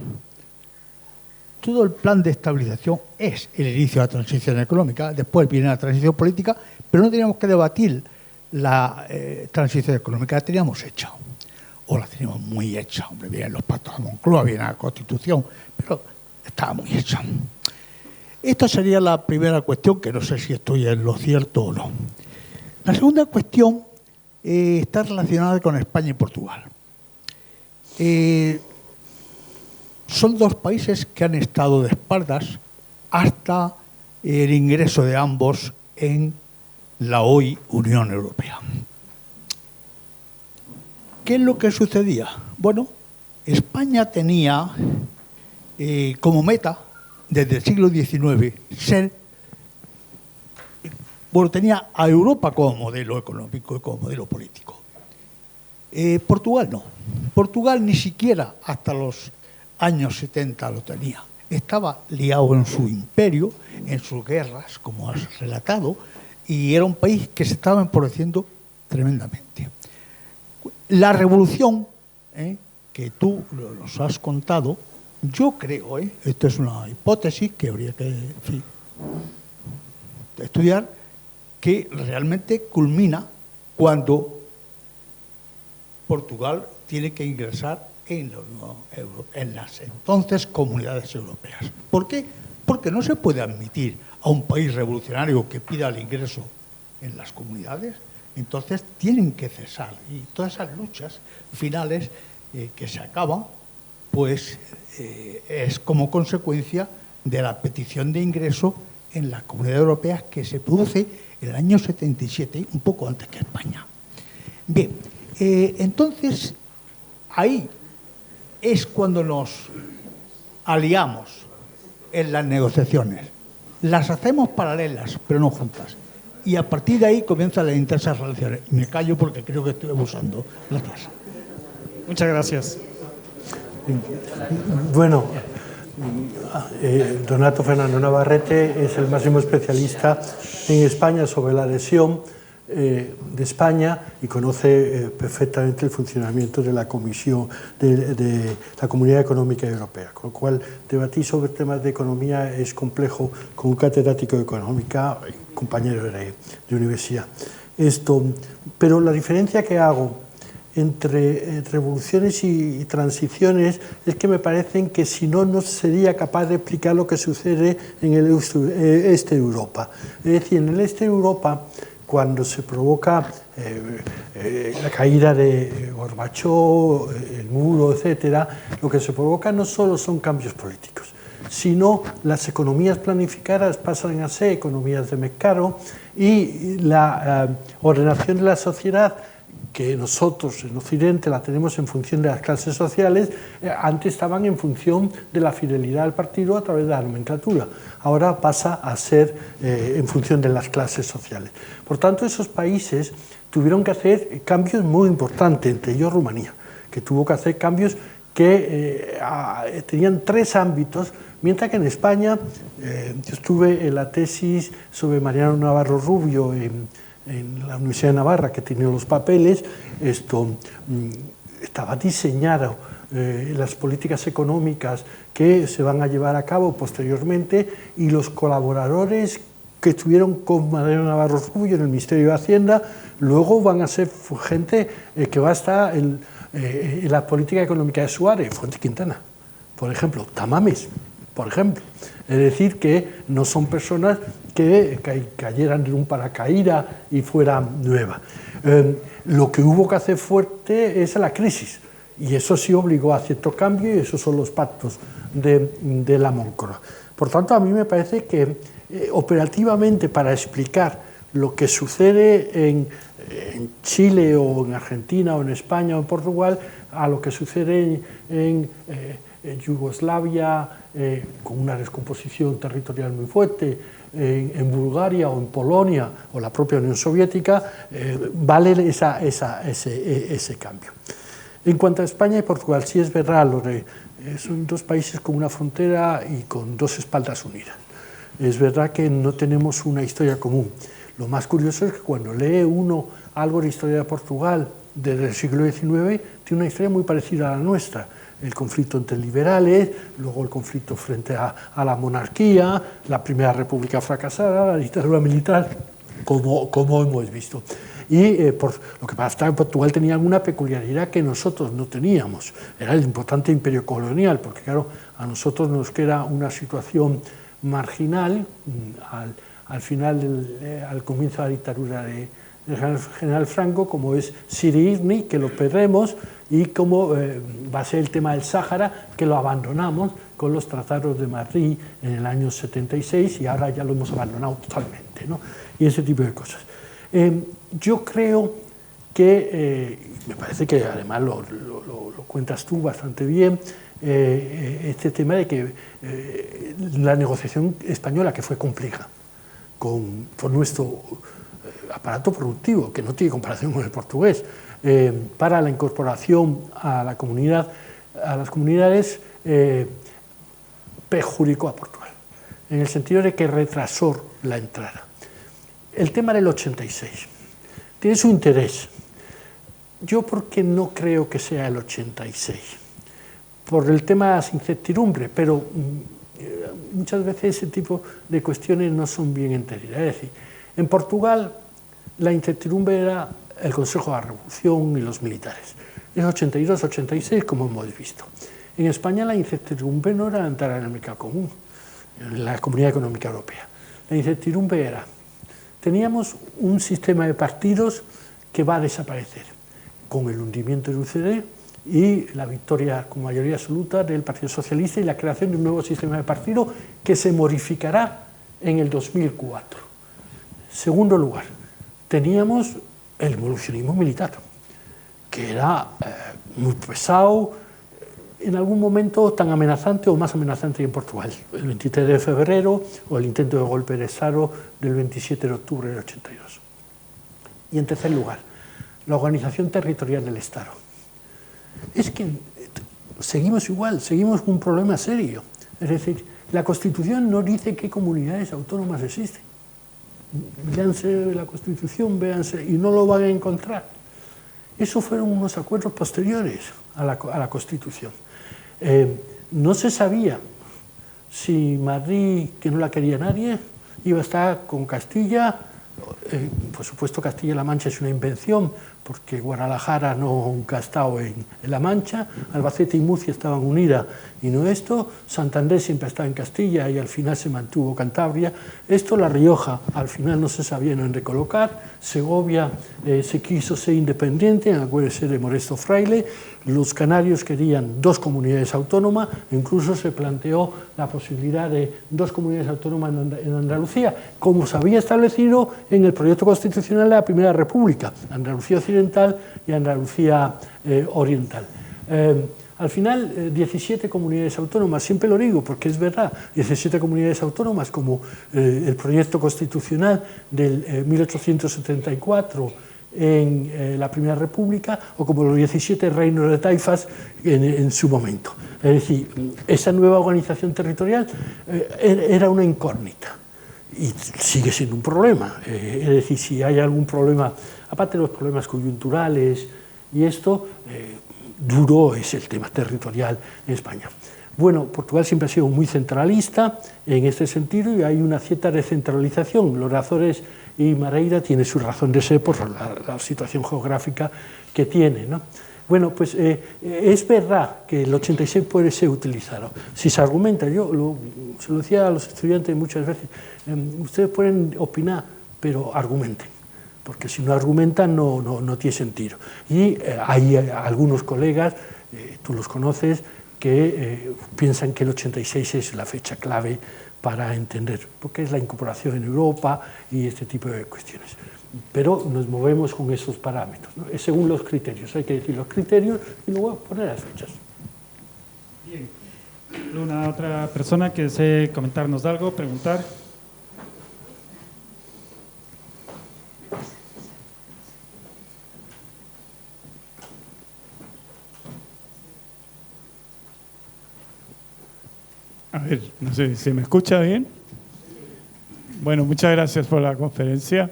Todo el plan de estabilización es el inicio de la transición económica, después viene la transición política, pero no teníamos que debatir la transición económica, la teníamos hecha. O la teníamos muy hecha, hombre, vienen los pactos de Moncloa, viene la Constitución, pero estaba muy hecha. Esta sería la primera cuestión, que no sé si estoy en lo cierto o no. La segunda cuestión está relacionada con España y Portugal. Son dos países que han estado de espaldas hasta el ingreso de ambos en la hoy Unión Europea. ¿Qué es lo que sucedía? Bueno, España tenía como meta, desde el siglo XIX, tenía a Europa como modelo económico y como modelo político. Portugal no. Portugal ni siquiera hasta los años 70 lo tenía. Estaba liado en su imperio, en sus guerras, como has relatado, y era un país que se estaba empobreciendo tremendamente. La revolución, que tú nos has contado, yo creo, esto es una hipótesis que habría que estudiar, que realmente culmina cuando Portugal tiene que ingresar en las entonces comunidades europeas. ¿Por qué? Porque no se puede admitir a un país revolucionario que pida el ingreso en las comunidades. Entonces tienen que cesar, y todas esas luchas finales que se acaban, pues es como consecuencia de la petición de ingreso en las comunidades europeas que se produce en el año 77, un poco antes que España. Bien, entonces ahí es cuando nos aliamos en las negociaciones. Las hacemos paralelas, pero no juntas. Y a partir de ahí comienzan las intensas relaciones. Me callo porque creo que estoy abusando. Gracias.
Muchas gracias.
Bueno, Donato Fernando Navarrete es el máximo especialista en España sobre la adhesión de España y conoce perfectamente el funcionamiento de la Comisión de la Comunidad Económica Europea, con lo cual debatir sobre temas de economía es complejo con un catedrático de económica, compañero de universidad. Pero la diferencia que hago entre revoluciones y transiciones es que me parecen que si no, no sería capaz de explicar lo que sucede en el este de Europa. Es decir, en el este de Europa, cuando se provoca la caída de Gorbachov, el muro, etcétera, lo que se provoca no solo son cambios políticos, sino las economías planificadas pasan a ser economías de mercado y la ordenación de la sociedad, que nosotros en Occidente la tenemos en función de las clases sociales, antes estaban en función de la fidelidad al partido a través de la nomenclatura, ahora pasa a ser en función de las clases sociales. Por tanto, esos países tuvieron que hacer cambios muy importantes, entre ellos Rumanía, que tuvo que hacer cambios que tenían 3 ámbitos, mientras que en España, yo estuve en la tesis sobre Mariano Navarro Rubio en la Universidad de Navarra, que tenía los papeles, estaba diseñado las políticas económicas que se van a llevar a cabo posteriormente, y los colaboradores que estuvieron con Mariano Navarro Rubio en el Ministerio de Hacienda, luego van a ser gente que va a estar en la política económica de Suárez, Fuentes Quintana, por ejemplo, Tamames, por ejemplo. Es decir, que no son personas que cayeran de un paracaídas y fueran nuevas. Lo que hubo que hacer fuerte es la crisis, y eso sí obligó a cierto cambio, y esos son los pactos de la Moncloa. Por tanto, a mí me parece que operativamente, para explicar lo que sucede en Chile o en Argentina o en España o en Portugal a lo que sucede en Yugoslavia, con una descomposición territorial muy fuerte, en Bulgaria o en Polonia o la propia Unión Soviética, vale ese cambio. En cuanto a España y Portugal, sí es verdad, son 2 países con una frontera y con 2 espaldas unidas. Es verdad que no tenemos una historia común. Lo más curioso es que cuando lee uno algo de historia de Portugal desde el siglo XIX, tiene una historia muy parecida a la nuestra. El conflicto entre liberales, luego el conflicto frente a la monarquía, la primera república fracasada, la dictadura militar, como hemos visto. Y lo que pasa es que Portugal tenía una peculiaridad que nosotros no teníamos, era el importante imperio colonial, porque claro, a nosotros nos queda una situación marginal al final, al comienzo de la dictadura del general Franco, como es Siri Ifni, que lo perdemos, y como va a ser el tema del Sáhara, que lo abandonamos con los tratados de Madrid en el año 76, y ahora ya lo hemos abandonado totalmente, ¿no? Y ese tipo de cosas. Yo creo que, me parece que además lo cuentas tú bastante bien, este tema de que la negociación española, que fue compleja, por nuestro aparato productivo, que no tiene comparación con el portugués, para la incorporación a la comunidad, a las comunidades, perjudicó a Portugal, en el sentido de que retrasó la entrada. El tema del 86 tiene su interés. Yo porque no creo que sea el 86, por el tema de las incertidumbres, pero muchas veces ese tipo de cuestiones no son bien entendidas. Es decir, en Portugal la incertidumbre era el Consejo de la Revolución y los militares. Es 82-86, como hemos visto. En España la incertidumbre no era entrar en el mercado común, en la Comunidad Económica Europea. La incertidumbre era, teníamos un sistema de partidos que va a desaparecer con el hundimiento del UCD y la victoria con mayoría absoluta del Partido Socialista y la creación de un nuevo sistema de partido que se modificará en el 2004. Segundo lugar, teníamos el evolucionismo militar, que era muy pesado, en algún momento tan amenazante o más amenazante en Portugal, el 23 de febrero o el intento de golpe de Estado del 27 de octubre del 82. Y en tercer lugar, la organización territorial del Estado. Es que seguimos igual, seguimos con un problema serio. Es decir, la Constitución no dice qué comunidades autónomas existen. Véanse la Constitución, véanse, y no lo van a encontrar. Esos fueron unos acuerdos posteriores a la Constitución. No se sabía si Madrid, que no la quería nadie, iba a estar con Castilla. Por supuesto, Castilla-La Mancha es una invención porque Guadalajara nunca ha estado en La Mancha, Albacete y Murcia estaban unidas y no esto, Santander siempre ha estado en Castilla y al final se mantuvo Cantabria, esto La Rioja al final no se sabían en recolocar, Segovia se quiso ser independiente, acuérdense de Modesto Fraile, los canarios querían 2 comunidades autónomas, incluso se planteó la posibilidad de 2 comunidades autónomas en Andalucía, como se había establecido en el proyecto constitucional de la Primera República, Andalucía Occidental y Andalucía Oriental. Al final, 17 comunidades autónomas, siempre lo digo porque es verdad, 17 comunidades autónomas como el proyecto constitucional del 1874 en la Primera República o como los 17 reinos de taifas en su momento. Es decir, esa nueva organización territorial era una incógnita y sigue siendo un problema. Es decir, si hay algún problema, aparte de los problemas coyunturales y esto, duro es el tema territorial en España. Bueno, Portugal siempre ha sido muy centralista en este sentido y hay una cierta descentralización. Los Azores y Madeira tiene su razón de ser por la situación geográfica que tiene, ¿no? Bueno, pues es verdad que el 86 puede ser utilizado. Si se argumenta, se lo decía a los estudiantes muchas veces, ustedes pueden opinar, pero argumenten, porque si no argumentan no tiene sentido. Y hay algunos colegas, tú los conoces, que piensan que el 86 es la fecha clave para entender, porque es la incorporación en Europa y este tipo de cuestiones. Pero nos movemos con esos parámetros, ¿no? Es según los criterios, hay que decir los criterios y luego poner las fechas.
Bien. ¿Alguna otra persona que desee comentarnos algo, preguntar?
A ver, no sé, ¿se me escucha bien? Bueno, muchas gracias por la conferencia.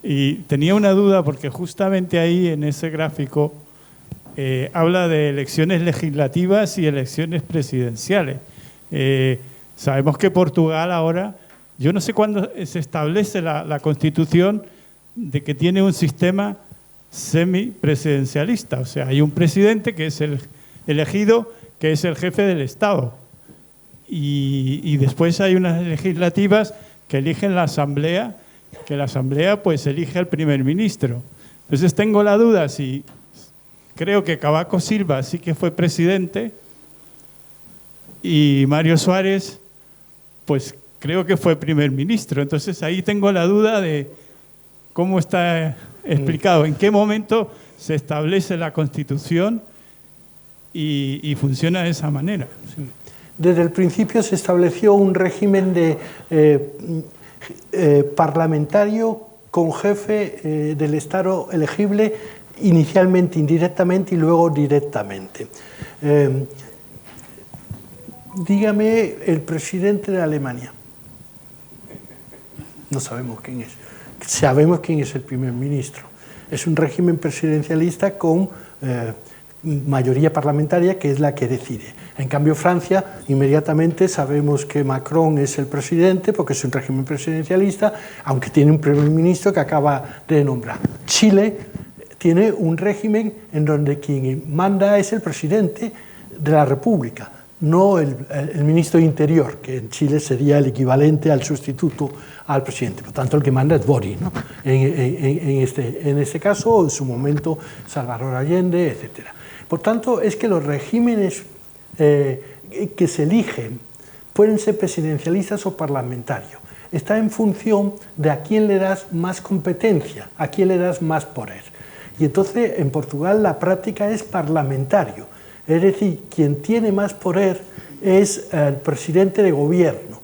Y tenía una duda porque justamente ahí en ese gráfico habla de elecciones legislativas y elecciones presidenciales. Sabemos que Portugal ahora, yo no sé cuándo se establece la Constitución de que tiene un sistema semipresidencialista. O sea, hay un presidente que es el elegido, que es el jefe del Estado. Y después hay unas legislativas que eligen la Asamblea, que la Asamblea pues elige al primer ministro. Entonces tengo la duda si creo que Cavaco Silva sí que fue presidente y Mário Soares pues creo que fue primer ministro. Entonces ahí tengo la duda de cómo está explicado, en qué momento se establece la Constitución y funciona de esa manera.
Sí. Desde el principio se estableció un régimen de parlamentario con jefe del Estado elegible inicialmente indirectamente y luego directamente. Dígame el presidente de Alemania. No sabemos quién es. Sabemos quién es el primer ministro. Es un régimen presidencialista con mayoría parlamentaria que es la que decide. En cambio, Francia, inmediatamente sabemos que Macron es el presidente porque es un régimen presidencialista, aunque tiene un primer ministro que acaba de nombrar. Chile tiene un régimen en donde quien manda es el presidente de la República, no el ministro de Interior, que en Chile sería el equivalente al sustituto al presidente. Por tanto, el que manda es Boric, ¿no? En este caso, en su momento, Salvador Allende, etc. Por tanto, es que los regímenes que se eligen pueden ser presidencialistas o parlamentarios. Está en función de a quién le das más competencia, a quién le das más poder. Y entonces en Portugal la práctica es parlamentario, es decir, quien tiene más poder es el presidente de gobierno.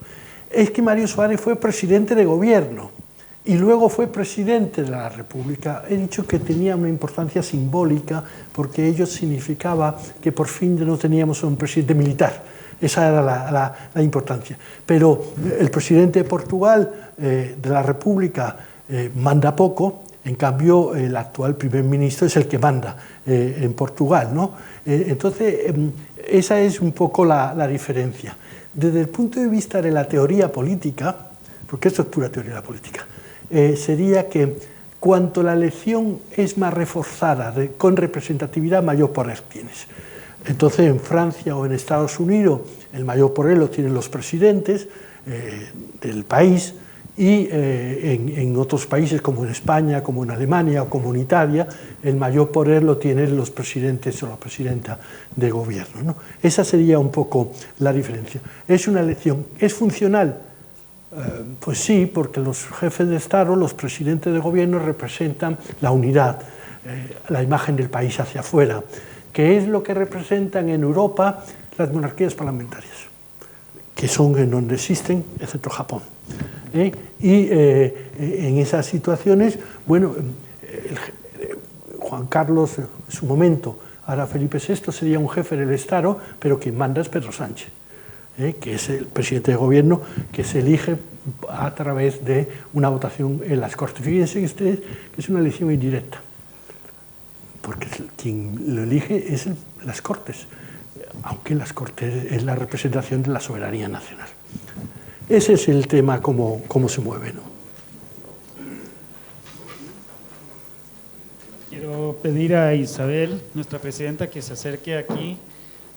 Es que Mário Soares fue presidente de gobierno y luego fue presidente de la República. He dicho que tenía una importancia simbólica porque ello significaba que por fin no teníamos un presidente militar. Esa era la importancia. Pero el presidente de Portugal, de la República, manda poco. En cambio, el actual primer ministro es el que manda en Portugal, ¿no? Entonces, esa es un poco la diferencia. Desde el punto de vista de la teoría política, porque esto es pura teoría política, sería que cuanto la elección es más reforzada, con representatividad, mayor poder tienes. Entonces, en Francia o en Estados Unidos, el mayor poder lo tienen los presidentes del país, y en otros países, como en España, como en Alemania o como en Italia, el mayor poder lo tienen los presidentes o la presidenta de gobierno, ¿no? Esa sería un poco la diferencia. ¿Es una elección? ¿Es funcional? Pues sí, porque los jefes de Estado, los presidentes de gobierno representan la unidad, la imagen del país hacia afuera, que es lo que representan en Europa las monarquías parlamentarias, que son en donde existen, excepto Japón. Y en esas situaciones, bueno, Juan Carlos en su momento, ahora Felipe VI, sería un jefe del Estado, pero quien manda es Pedro Sánchez, que es el presidente de gobierno, que se elige a través de una votación en las Cortes. Fíjense ustedes que es una elección indirecta, porque quien lo elige es las Cortes, aunque las Cortes es la representación de la soberanía nacional. Ese es el tema, cómo se mueve, ¿no?
Quiero pedir a Isabel, nuestra presidenta, que se acerque aquí.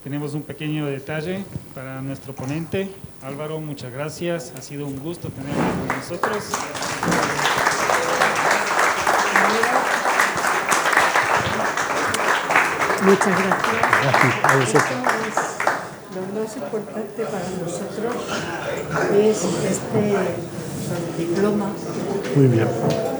Tenemos un pequeño detalle para nuestro ponente. Álvaro, muchas gracias. Ha sido un gusto tenerlo con nosotros.
Muchas gracias.
Gracias a vosotros.
Lo más importante para nosotros es este diploma.
Muy bien.